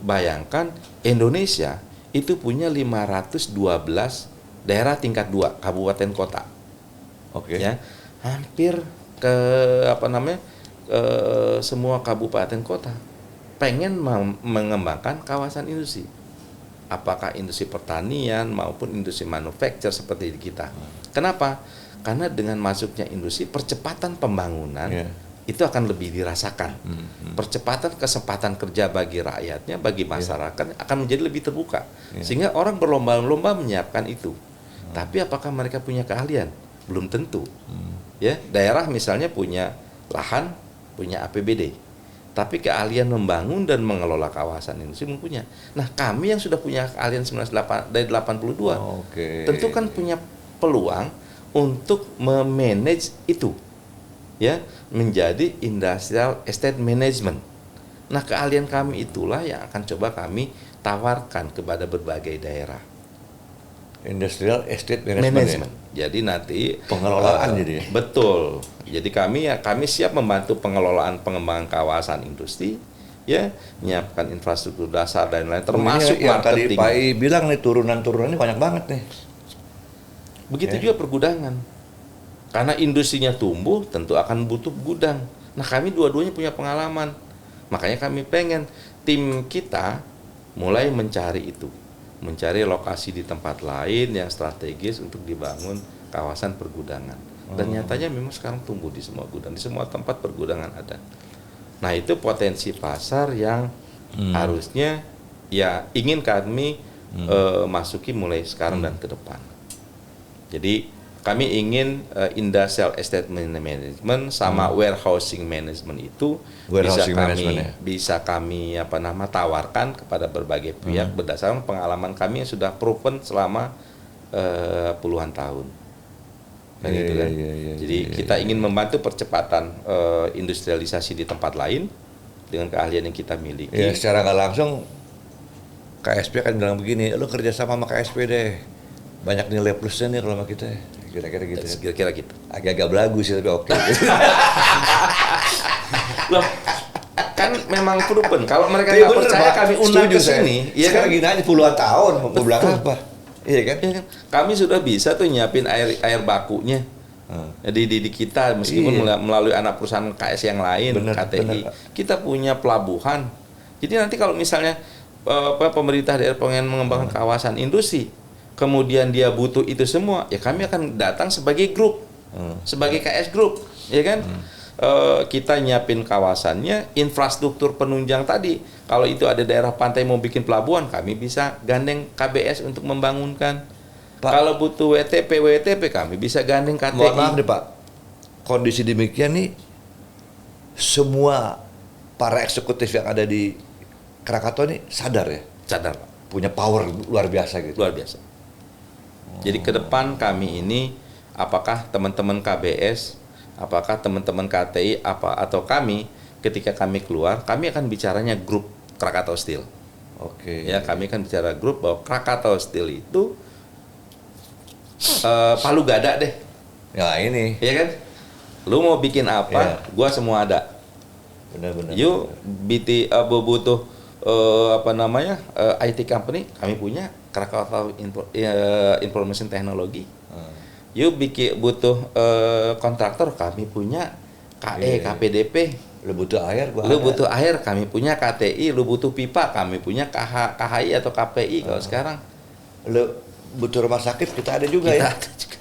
bayangkan Indonesia itu punya 512 daerah tingkat 2 kabupaten kota. Oke. Ya, hampir ke semua kabupaten kota pengen mengembangkan kawasan industri. Apakah industri pertanian maupun industri manufaktur seperti di kita. Kenapa? Karena dengan masuknya industri, percepatan pembangunan Iya. itu akan lebih dirasakan. Percepatan kesempatan kerja bagi rakyatnya, bagi masyarakat akan menjadi lebih terbuka. Iya. Sehingga orang berlomba-lomba menyiapkan itu. Tapi apakah mereka punya keahlian? Belum tentu. Ya, daerah misalnya punya lahan, punya APBD. Tapi keahlian membangun dan mengelola kawasan industri belum punya. Nah, kami yang sudah punya keahlian dari 82, Oke. tentu kan punya peluang untuk memanage itu. Ya, menjadi industrial estate management. Nah, keahlian kami itulah yang akan coba kami tawarkan kepada berbagai daerah. Industrial Estate Management. Ya? Jadi nanti Pengelolaan jadi ya? Betul. Jadi kami siap membantu pengelolaan pengembangan kawasan industri, ya, menyiapkan infrastruktur dasar dan lain-lain, termasuk Ini yang tadi marketing. Pak I bilang nih turunan-turunannya banyak banget nih. Begitu Ya. juga pergudangan. Karena industrinya tumbuh, tentu akan butuh gudang. Nah, kami dua-duanya punya pengalaman. Makanya kami pengen tim kita mulai mencari itu. Mencari lokasi di tempat lain yang strategis untuk dibangun kawasan pergudangan. Dan nyatanya memang sekarang tumbuh di semua gudang, di semua tempat pergudangan ada. Nah, itu potensi pasar yang harusnya ya ingin kami masuki mulai sekarang dan ke depan. Jadi kami ingin industrial estate management sama warehousing management itu Warehousing management, ya. bisa kami tawarkan kepada berbagai pihak berdasarkan pengalaman kami yang sudah proven selama puluhan tahun. Kan Iya, gitu kan. iya, Jadi iya, kita ingin membantu percepatan industrialisasi di tempat lain dengan keahlian yang kita miliki. Ya secara nggak langsung KSP kan bilang begini, lu kerja sama KSP deh, banyak nilai plusnya nih kalau sama kita, kira-kira gitu. Ya. Kira-kira gitu. Agak-agak belagu sih tapi oke. Loh, kan memang proven. Kalau mereka Iya, nggak bener, percaya Pak. kami undang Setuju ke saya. sini, ya kan? Sekarang gini aja puluhan tahun mau bilang Betul. apa? Iya kan? Ya kan? Kami sudah bisa tuh nyiapin air bakunya. Jadi di kita meskipun Iya. melalui anak perusahaan KS yang lain, Bener, KTI, bener, Pak. kita punya pelabuhan. Jadi nanti kalau misalnya pemerintah daerah pengen mengembangkan kawasan industri, kemudian dia butuh itu semua, ya kami akan datang sebagai grup, sebagai KS Group, ya kan? Kita nyiapin kawasannya, infrastruktur penunjang tadi. Kalau itu ada daerah pantai mau bikin pelabuhan, kami bisa gandeng KBS untuk membangunkan. Pak. Kalau butuh WTP kami bisa gandeng KTI. Mohon maaf nih Pak, kondisi demikian nih semua para eksekutif yang ada di Krakatau ini sadar ya, Sadar, Pak. punya power luar biasa gitu. Luar biasa. Jadi ke depan kami ini, apakah teman-teman KBS, apakah teman-teman KTI, atau kami, ketika kami keluar, kami akan bicaranya grup Krakatau Steel. Oke. Ya, kami akan bicara grup bahwa Krakatau Steel itu palu gada deh, Ya ini, ya kan? Lu mau bikin apa? Iya. Gua semua ada. benar-benar. You butuh IT company, kami punya Krakatau Information Technology. You butuh kontraktor, kami punya KE, Iya. KPDP. Lu butuh air, gua Lu ada. butuh air, kami punya KTI. Lu butuh pipa, kami punya KHI atau KPI kalau sekarang. Lu butuh rumah sakit, kita ada juga Kita ya. ada juga.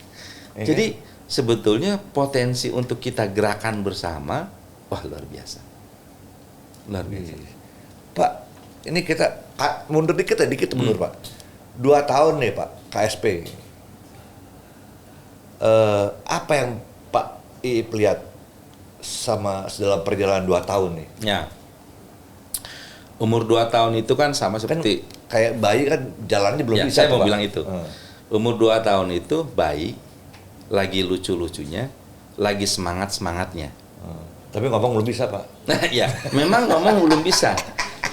Jadi sebetulnya potensi untuk kita gerakan bersama wah luar biasa. Luar biasa. Pak, ini kita mundur dikit mundur Pak. 2 tahun nih Pak KSP. Apa yang Pak Iip lihat sama dalam perjalanan 2 tahun nih? Ya. Umur 2 tahun itu kan sama seperti Kayak bayi kan jalannya belum ya, bisa. saya mau Pak. bilang itu. Umur 2 tahun itu bayi lagi lucu-lucunya, lagi semangat-semangatnya. Tapi ngomong belum bisa Pak. Nah, ya, memang ngomong belum bisa.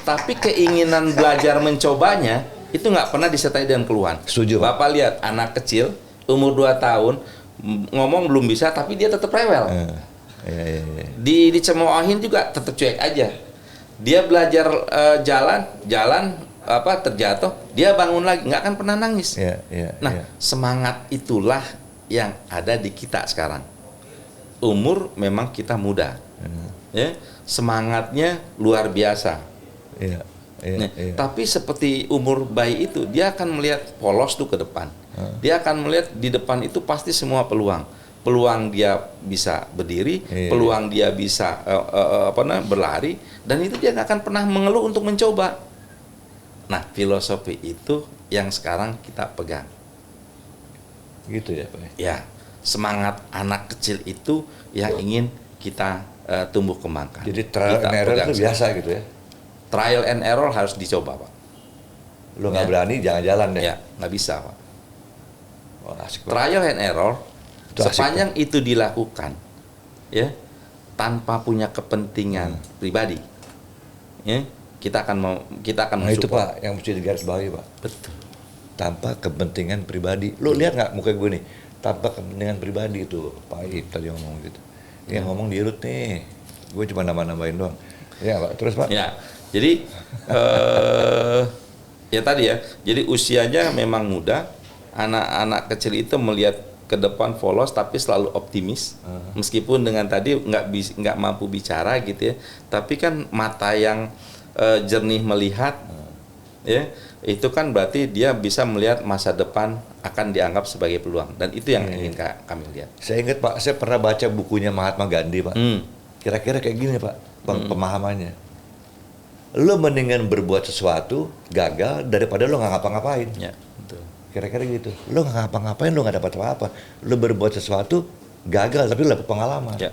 Tapi keinginan belajar mencobanya itu nggak pernah disertai dengan keluhan. Setuju, Pak. Bapak lihat anak kecil umur 2 tahun ngomong belum bisa tapi dia tetap rewel. Iya. Dicemoohin juga tetap cuek aja. Dia belajar jalan terjatuh, dia bangun lagi, nggak akan pernah nangis. Nah, semangat itulah yang ada di kita sekarang. Umur memang kita muda, ya, semangatnya luar biasa. Tapi seperti umur bayi itu, dia akan melihat polos tuh ke depan. Dia akan melihat di depan itu pasti semua peluang. Peluang dia bisa berdiri, peluang dia bisa berlari, dan itu dia nggak akan pernah mengeluh untuk mencoba. Nah, filosofi itu yang sekarang kita pegang. Gitu ya Pak. Ya, semangat anak kecil itu yang ingin kita tumbuh kembangkan. Jadi trial and error itu biasa gitu ya? Trial and error harus dicoba, Pak. Lo nggak berani, jangan jalan deh. Ya, nggak bisa, Pak. Wah, asik, Pak. Trial and error, Itu asik, sepanjang itu dilakukan, ya, tanpa punya kepentingan pribadi, ya, kita akan Nah itu mensupport. Pak, yang mesti digarisbawahi Pak. Betul. Tanpa kepentingan pribadi. Lo lihat nggak muka gue nih? Tanpa kepentingan pribadi itu Pak Iip tadi ngomong gitu. Yang ngomong dirut nih. Gue cuma nambah-nambahin doang. Ya Pak, terus Pak. Ya, jadi ya tadi ya. Jadi usianya memang muda. Anak-anak kecil itu melihat ke depan polos tapi selalu optimis. Meskipun dengan tadi nggak mampu bicara gitu ya. Tapi kan mata yang jernih melihat, ya, itu kan berarti dia bisa melihat masa depan akan dianggap sebagai peluang, dan itu yang ingin kami lihat. Saya ingat Pak, saya pernah baca bukunya Mahatma Gandhi Pak. Kira-kira kayak gini Pak, pemahamannya. Lo mendingan berbuat sesuatu gagal daripada lo nggak ngapa-ngapain. Ya, betul. Kira-kira gitu. Lo nggak ngapa-ngapain, lo nggak dapat apa-apa. Lo berbuat sesuatu gagal tapi lo dapat pengalaman. Ya.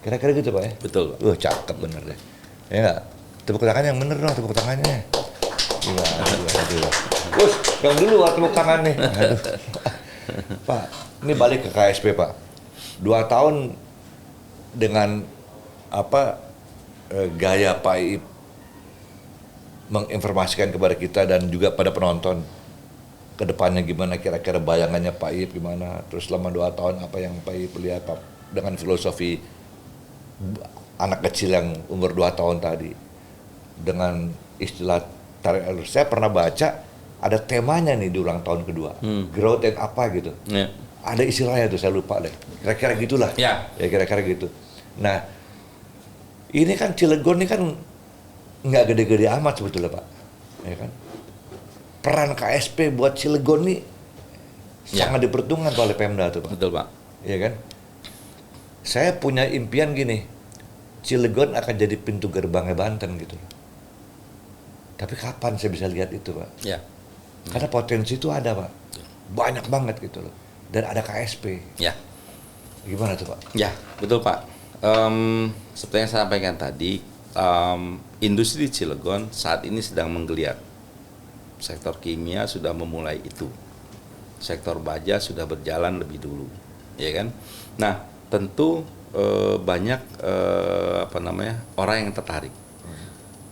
Kira-kira gitu Pak ya. Betul, Pak. Cakep bener deh. Ya nggak? Tepuk tangan yang bener dong, tepuk tangannya. Aduh. Bos, yang dulu tepuk tangan nih. Aduh. Pak, ini balik ke KSP Pak. 2 tahun dengan gaya Pak Iip menginformasikan kepada kita dan juga pada penonton ke depannya gimana, kira-kira bayangannya Pak Iip gimana, terus selama 2 tahun apa yang Pak Iip lihat Pak, dengan filosofi anak kecil yang umur 2 tahun tadi dengan istilah tarik alur. Saya pernah baca ada temanya nih di ulang tahun kedua, growth and apa gitu. Ya. Ada istilahnya tuh, saya lupa deh. Kira-kira gitulah. Ya. Kira-kira gitu. Nah, ini kan Cilegon ini kan nggak gede-gede amat sebetulnya Pak, ya kan? Peran KSP buat Cilegon ini sangat diperhitungkan oleh Pemda tuh Pak. Betul, Pak. Ya kan? Saya punya impian gini, Cilegon akan jadi pintu gerbangnya Banten gitu. Tapi kapan saya bisa lihat itu Pak? Ya. Karena potensi itu ada Pak, banyak banget gitu loh. Dan ada KSP. Ya. Gimana tuh Pak? Ya, betul Pak. Seperti yang saya sampaikan tadi, industri di Cilegon saat ini sedang menggeliat. Sektor kimia sudah memulai itu. Sektor baja sudah berjalan lebih dulu, ya kan? Nah, tentu banyak orang yang tertarik.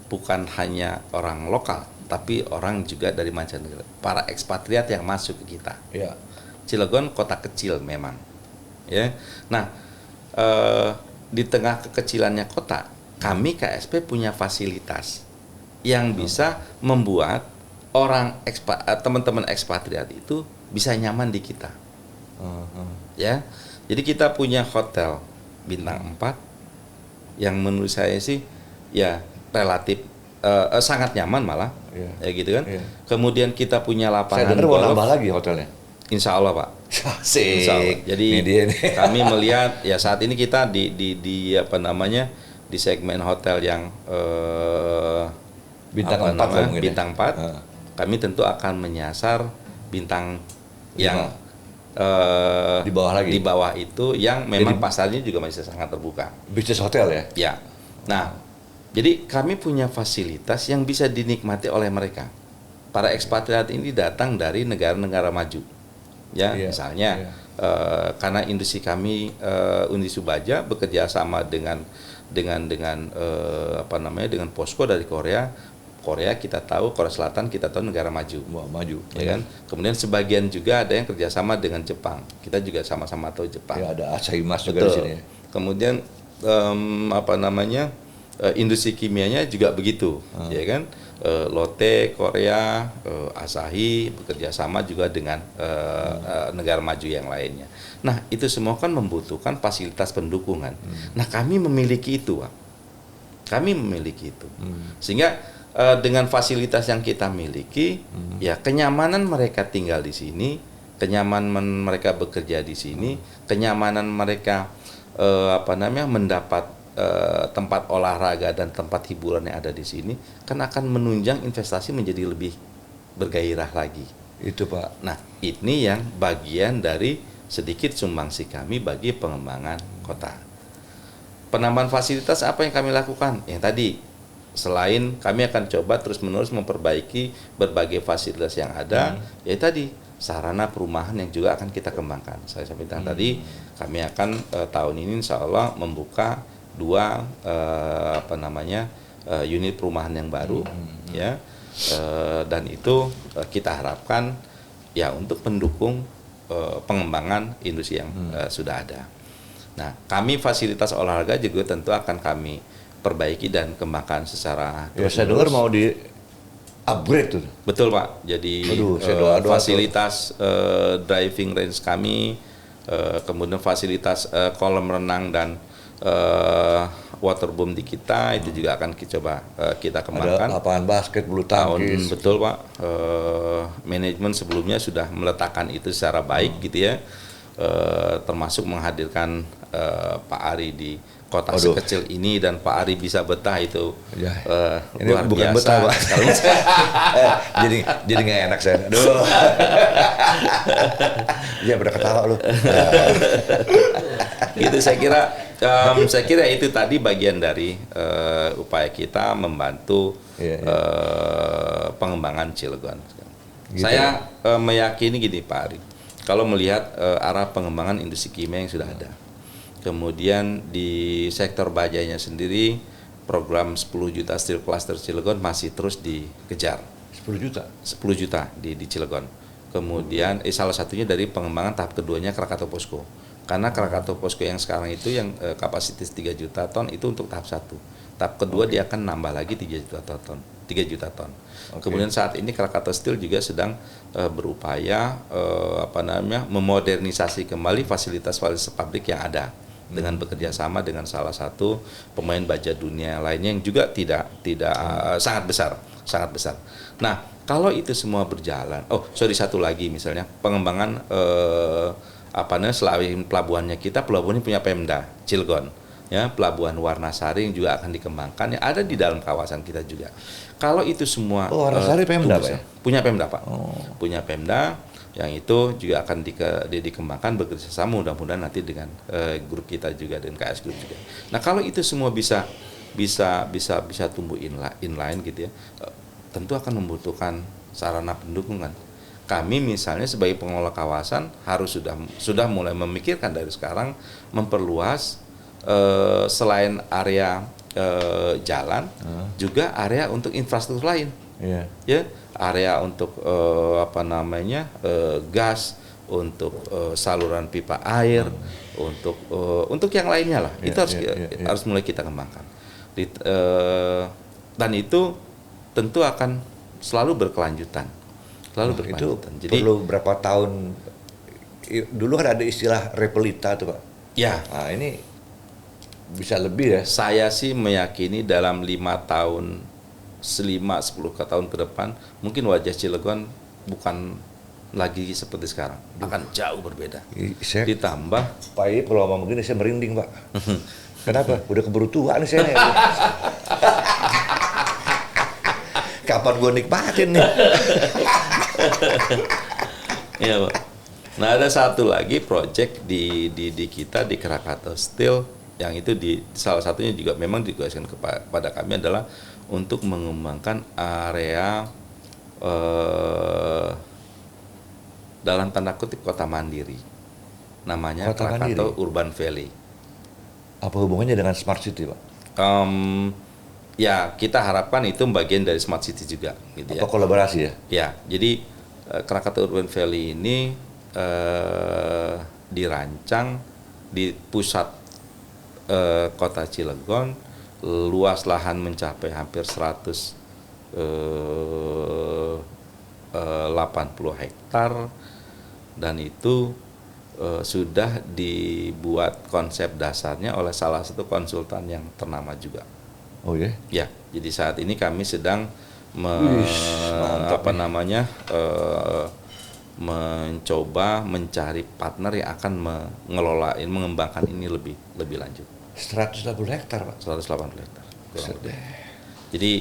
Bukan hanya orang lokal, tapi orang juga dari mancanegara. Para ekspatriat yang masuk ke kita. Ya. Cilegon kota kecil memang, ya. Nah, di tengah kekecilannya kota, kami KSP punya fasilitas yang bisa membuat teman-teman ekspatriat itu bisa nyaman di kita, ya. Jadi kita punya hotel bintang 4 yang menurut saya sih ya relatif sangat nyaman malah, ya gitu kan. Kemudian kita punya lapangan. Saya dengar mau nambah lagi hotelnya. Insya Allah Pak. Asik. Jadi kami melihat ya saat ini kita di di segmen hotel yang Bintang apa 4 lah namanya, mungkin ya. bintang 4, kami tentu akan menyasar bintang yang Di bawah lagi. itu yang memang Jadi- pasarnya juga masih sangat terbuka. Bisnis hotel ya. Ya. Nah, jadi kami punya fasilitas yang bisa dinikmati oleh mereka. Para ekspatriat ini datang dari negara-negara maju. Ya, Iya, misalnya iya. karena industri kami Undi Subaja bekerja sama dengan apa namanya dengan Posko dari Korea. Korea kita tahu, Korea Selatan kita tahu negara maju. Wah, maju. Ya kan? Kemudian sebagian juga ada yang kerjasama dengan Jepang. Kita juga sama-sama tahu Jepang. Ya, ada Asahi Mas juga di sini. Ya. Kemudian apa namanya industri kimianya juga begitu, ya kan? Lotte Korea, Asahi bekerja sama juga dengan negara maju yang lainnya. Nah, itu semua kan membutuhkan fasilitas pendukungan. Nah, kami memiliki itu, Pak. Kami memiliki itu, sehingga dengan fasilitas yang kita miliki, ya kenyamanan mereka tinggal di sini, kenyamanan mereka bekerja di sini, kenyamanan mereka apa namanya mendapat tempat olahraga dan tempat hiburan yang ada di sini, kan akan menunjang investasi menjadi lebih bergairah lagi. Itu Pak. Nah, ini yang bagian dari sedikit sumbangsi kami bagi pengembangan kota. Penambahan fasilitas apa yang kami lakukan? Yang tadi, selain kami akan coba terus-menerus memperbaiki berbagai fasilitas yang ada, ya tadi sarana perumahan yang juga akan kita kembangkan. Saya sampaikan tadi, kami akan tahun ini insya Allah membuka 2 apa namanya unit perumahan yang baru, ya, dan itu kita harapkan ya untuk mendukung pengembangan industri yang sudah ada. Nah, kami fasilitas olahraga juga tentu akan kami perbaiki dan kembangkan secara Ya, saya dengar mau di upgrade tuh. Betul Pak. Jadi Aduh, saya doa-doa fasilitas driving range kami, kemudian fasilitas kolam renang dan waterboom di kita itu juga akan coba kita kembangkan. Ada lapangan basket, bulu Tahun tangkis. betul Pak. Manajemen sebelumnya sudah meletakkan itu secara baik gitu ya. Termasuk menghadirkan Pak Ari di kota Waduh. sekecil ini dan Pak Ari bisa betah itu Ya, ini luar bukan biasa. betah, Pak. Kalau saya- jadi nggak enak saya. Aduh. Iya, pada ketawa lu. Gitu saya kira itu tadi bagian dari upaya kita membantu Iya, pengembangan Cilegon. Gitu. Saya meyakini gini Pak Ari, kalau melihat arah pengembangan industri kimia yang sudah ada, kemudian di sektor bajanya sendiri program 10 juta steel cluster Cilegon masih terus dikejar. 10 juta. 10 juta di Cilegon. Kemudian salah satunya dari pengembangan tahap keduanya Krakatau Posko. Karena Krakatau Posko yang sekarang itu yang kapasitas 3 juta ton itu untuk tahap 1. Tahap kedua dia akan nambah lagi 3 juta ton. 3 juta ton. Kemudian saat ini Krakatau Steel juga sedang berupaya apa namanya memodernisasi kembali fasilitas-fasilitas pabrik yang ada dengan bekerja sama dengan salah satu pemain baja dunia lainnya yang juga tidak sangat besar. Nah, kalau itu semua berjalan, satu lagi misalnya pengembangan selain pelabuhannya kita, pelabuhannya punya Pemda Cilegon, ya, pelabuhan Warnasari yang juga akan dikembangkan yang ada di dalam kawasan kita juga. Kalau itu semua Warnasari Pemda, Pak ya? Punya Pemda, Pak. Punya Pemda yang itu juga akan dikembangkan bekerjasama mudah-mudahan nanti dengan grup kita juga dan KS Group juga. Nah, kalau itu semua bisa tumbuh inline gitu ya, tentu akan membutuhkan sarana pendukungan. Kami misalnya sebagai pengelola kawasan harus sudah mulai memikirkan dari sekarang memperluas selain area jalan juga area untuk infrastruktur lain. Iya. Ya, area untuk gas, untuk saluran pipa air, untuk yang lainnya lah. Iya, Itu harus mulai kita kembangkan. Dan itu tentu akan selalu berkelanjutan. Itu Jadi perlu berapa tahun? Dulu kan ada istilah repelita tuh Pak. ya, Nah, ini bisa lebih ya. saya sih meyakini dalam 5 tahun, 5-10 tahun ke depan mungkin wajah Cilegon bukan lagi seperti sekarang, akan jauh berbeda. Saya Ditambah Pak, kalau ngomong begini saya merinding Pak. Kenapa? Udah keburu tua nih saya. Kapan gue nikmatin nih? Iya, Pak. Nah, ada satu lagi project di kita di Krakatau Steel yang itu salah satunya juga memang ditugaskan kepada kami adalah untuk mengembangkan area dalam tanda kutip kota mandiri. Namanya Kota Krakatau mandiri? Urban Valley. Apa hubungannya dengan smart city, Pak? Ya, kita harapkan itu bagian dari smart city juga, gitu ya. Apa kolaborasi ya? Ya, jadi Krakatau Urban Valley ini dirancang di pusat kota Cilegon, luas lahan mencapai hampir 180 hektar, dan itu sudah dibuat konsep dasarnya oleh salah satu konsultan yang ternama juga. Oh ya? Ya, jadi saat ini kami sedang mantap mencoba mencari partner yang akan mengembangkan ini lebih lanjut. 180 hektar, Pak. 180 hektar. kurang lebih. Jadi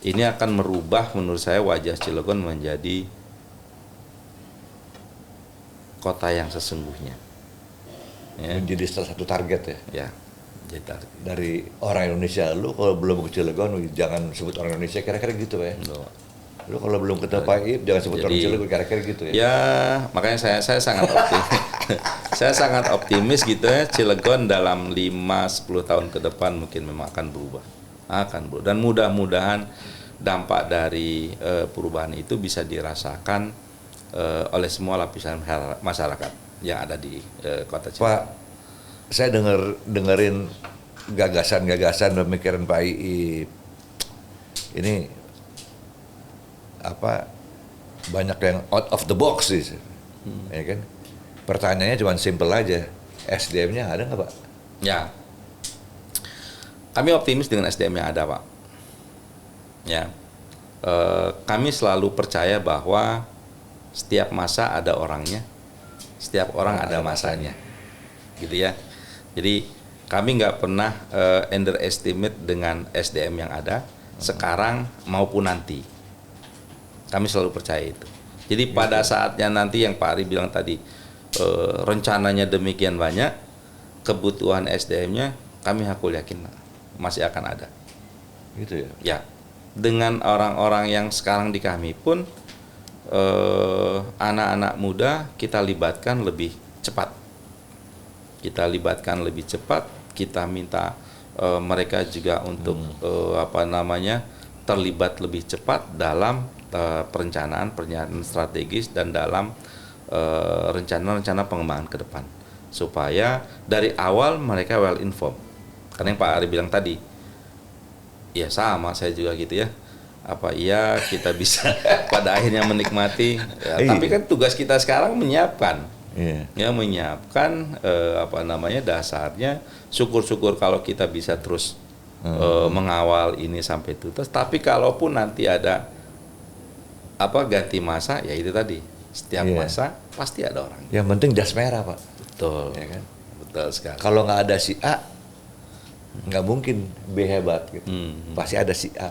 ini akan merubah menurut saya wajah Cilegon menjadi kota yang sesungguhnya. Ya. Menjadi salah satu target ya. Ya. Jadi target. Dari orang Indonesia, lu kalau belum ke Cilegon jangan sebut orang Indonesia, kira-kira gitu Pak ya. Lu kalau belum ketemu Pak Iip jangan sebut orang Cilegon, kira-kira gitu ya. Ya, makanya saya sangat optimis. Saya sangat optimis gitu ya, Cilegon dalam 5-10 tahun ke depan mungkin memang akan berubah. Dan mudah-mudahan dampak dari perubahan itu bisa dirasakan oleh semua lapisan masyarakat yang ada di kota Cilegon. Pak, saya dengerin gagasan-gagasan pemikiran Pak Iip. Ini banyak yang out of the box sih, ya kan? Pertanyaannya cuma simple aja, SDM-nya ada nggak Pak? Ya, kami optimis dengan SDM yang ada Pak. Ya, kami selalu percaya bahwa setiap masa ada orangnya, setiap orang ada masanya, gitu ya. Jadi kami nggak pernah underestimate dengan SDM yang ada sekarang maupun nanti. Kami selalu percaya itu. Jadi pada saatnya nanti yang Pak Ari bilang tadi, rencananya demikian banyak, kebutuhan SDM-nya kami aku yakin masih akan ada. Gitu ya. Ya, dengan orang-orang yang sekarang di kami pun anak-anak muda kita libatkan lebih cepat. Kita minta mereka juga untuk terlibat lebih cepat dalam perencanaan strategis dan dalam rencana-rencana pengembangan ke depan, supaya dari awal mereka well informed. Karena yang Pak Ari bilang tadi, ya sama saya juga gitu ya. Kita bisa pada akhirnya menikmati. Ya, tapi kan tugas kita sekarang menyiapkan. Ya, menyiapkan dasarnya. Syukur-syukur kalau kita bisa terus mengawal ini sampai tuntas. Tapi kalaupun nanti ada ganti masa, ya itu tadi, setiap masa pasti ada orang. Yang penting jas merah Pak. Betul. Ya kan? Betul sekali. Kalau nggak ada si A, nggak mungkin B hebat gitu. Pasti ada si A.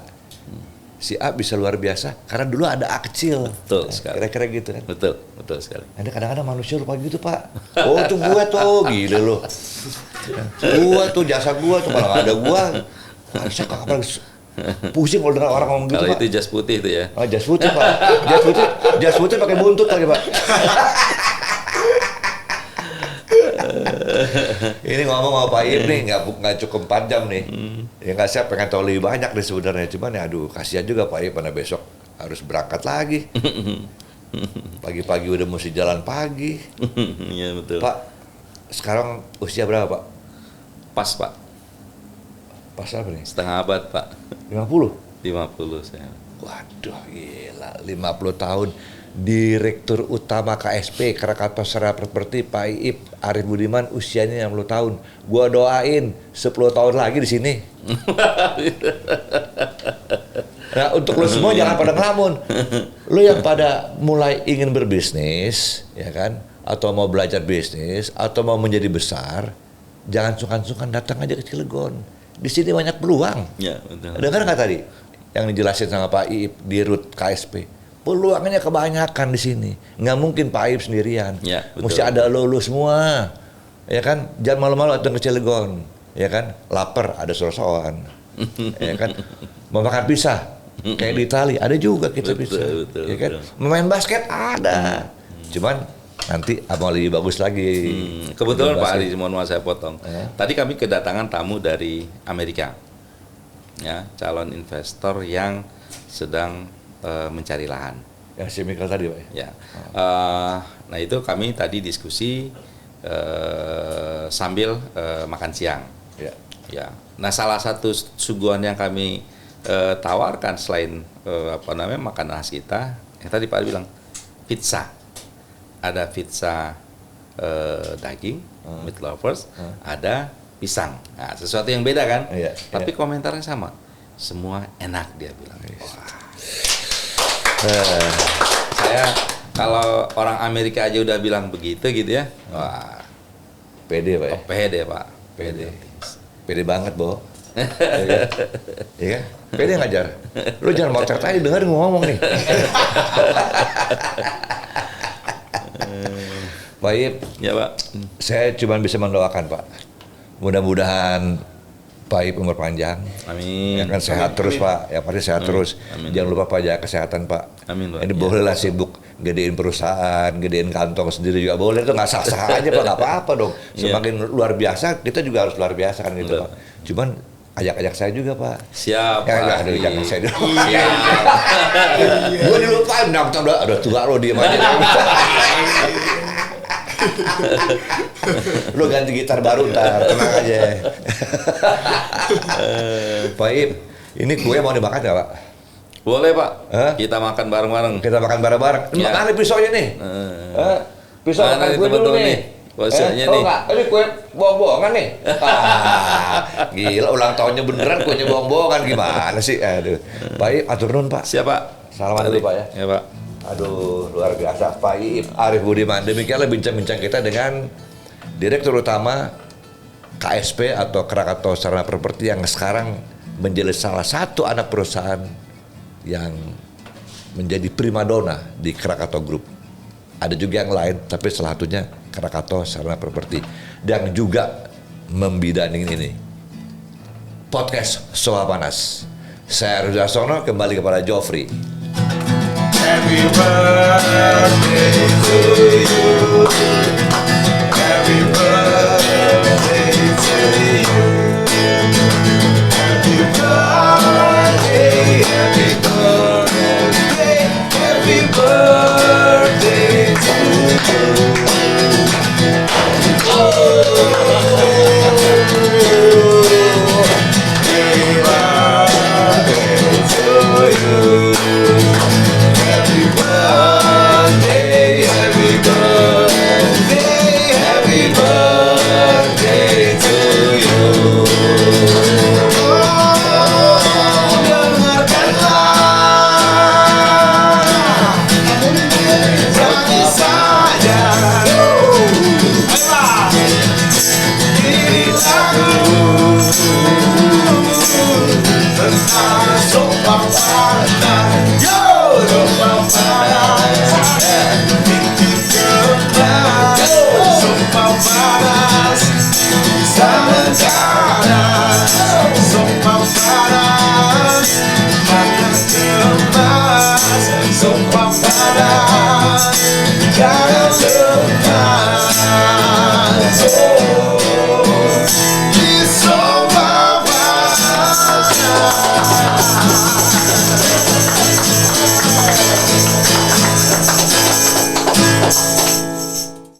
Si A bisa luar biasa karena dulu ada A kecil. Betul sekali. Kira-kira gitu kan. Betul sekali. Ada kadang-kadang manusia lupa gitu Pak. Oh itu gua tuh, gila loh. Gua tuh, jasa gua tuh, malah nggak ada gua. Bisa kapan pusing kalau dengar orang ngomong gitu Kalau Pak. itu jas putih itu ya. Oh jas putih Pak. Jas putih pakai buntut lagi Pak. Ini ngomong sama Pak Iip nih nggak cukup 4 jam nih. Ya nggak, saya pengen tahu lebih banyak deh sebenarnya. Cuman ya aduh kasihan juga Pak Iip, karena besok harus berangkat lagi. Pagi-pagi udah mesti jalan pagi. Iya betul. Pak, sekarang usia berapa Pak? Pas Pak. Pas apa nih? Setengah abad Pak. 50? 50 saya. Waduh gila, 50 tahun. Direktur Utama KSP Krakatau Secara Properti Pak Iip Arif Budiman usianya 60 tahun. Gua doain 10 tahun lagi di sini. Nah, untuk lo semua jangan pada ngelamun. Lo yang pada mulai ingin berbisnis, ya kan? Atau mau belajar bisnis atau mau menjadi besar, jangan sungkan-sungkan datang aja ke Cilegon. Di sini banyak peluang. Ya, betul. Dengar nggak tadi yang dijelasin sama Pak Iip di RUT KSP? Peluangnya kebanyakan di sini. Nggak mungkin Pak Iip sendirian. Ya, betul. Mesti ada lo semua. Ya kan? Jangan malu-malu datang ke Cilegon. Ya kan? Lapar ada sosokan. Ya kan? Mau makan pisah kayak di Itali ada juga kita bisa. Betul, Ya kan? betul. Main basket ada. Cuman nanti mau lebih bagus lagi. Kebetulan Pak Basket. Ari, mohon maaf saya potong. Tadi kami kedatangan tamu dari Amerika, ya, calon investor yang sedang mencari lahan. Yang si Mikal tadi, Pak. Ya, nah itu kami tadi diskusi sambil makan siang. Ya. Ya, nah salah satu suguhan yang kami tawarkan selain makanan khas kita, yang tadi Pak Ari bilang pizza. Ada pizza daging, meat lovers, ada pisang. Nah, sesuatu yang beda kan? Iya, Tapi iya. komentarnya sama. Semua enak dia bilang. Saya kalau orang Amerika aja udah bilang begitu gitu ya. Wah, Pede, Pak. Ya? pede Pak. Pede. Pede banget, Bo. Iya kan? Iya kan? Pede ngajar. Lu jangan mau aja denger ngomong nih. Pak Iip, Ya Pak. saya cuma bisa mendoakan, Pak. Mudah-mudahan Pak Iip umur panjang. Amin. Ya kan sehat terus, Pak. Ya pasti sehat terus. Amin. Jangan lupa Pak jaga kesehatan, Pak. Amin, Pak. Ini Ya. boleh lah sibuk gedein perusahaan, gedein kantong sendiri juga boleh. Itu nggak sah-sah aja, Pak. Nggak apa-apa dong. Iya. Semakin luar biasa, kita juga harus luar biasa kan gitu, Betul. Pak. Cuman ajak-ajak saya juga, Pak. Siap. Ya, Pak aduh, Ari. jangan saya dulu. Siap. Gue dilupain, nah, udah tua lo diem aja. Lu ganti gitar baru ntar, tenang aja. Pak Iip, ini kue mau dimakan nggak, Pak? Boleh Pak. Hah? Kita makan bareng-bareng. Kita makan bareng-bareng. Ini Ya. makan nih pisaunya nih. Hah? Pisau Mana makan nih kue dulu teman-teman nih. nih? Pisaunya Tahu nih. nggak? Ini kue bohong-bohongan nih. Gila, ulang tahunnya beneran kuenya bohong-bohongan gimana sih? Aduh. Pak Iip, atur nuhun, Pak. Siap Pak. Salaman dulu, Pak ya. Ya Pak. Aduh, luar biasa Pak Iip Arif Budiman. Demikianlah bincang-bincang kita dengan Direktur Utama KSP atau Krakatau Sarana Properti yang sekarang menjadi salah satu anak perusahaan yang menjadi primadona di Krakatau Group. Ada juga yang lain, tapi salah satunya Krakatau Sarana Properti yang juga membidani ini. Podcast Sofa Panas. Saya Rudi Arsono, kembali kepada Joffrey. Happy birthday to you. Happy birthday to you. Happy birthday, happy birthday, happy birthday to you. Happy birthday to you. Happy birthday, happy birthday, happy birthday to you. Dengarkanlah nyanyi saja ini lagu tentang sofa panas. Yo, sofa panas, bikin kembang. Sofa panas, sama cara.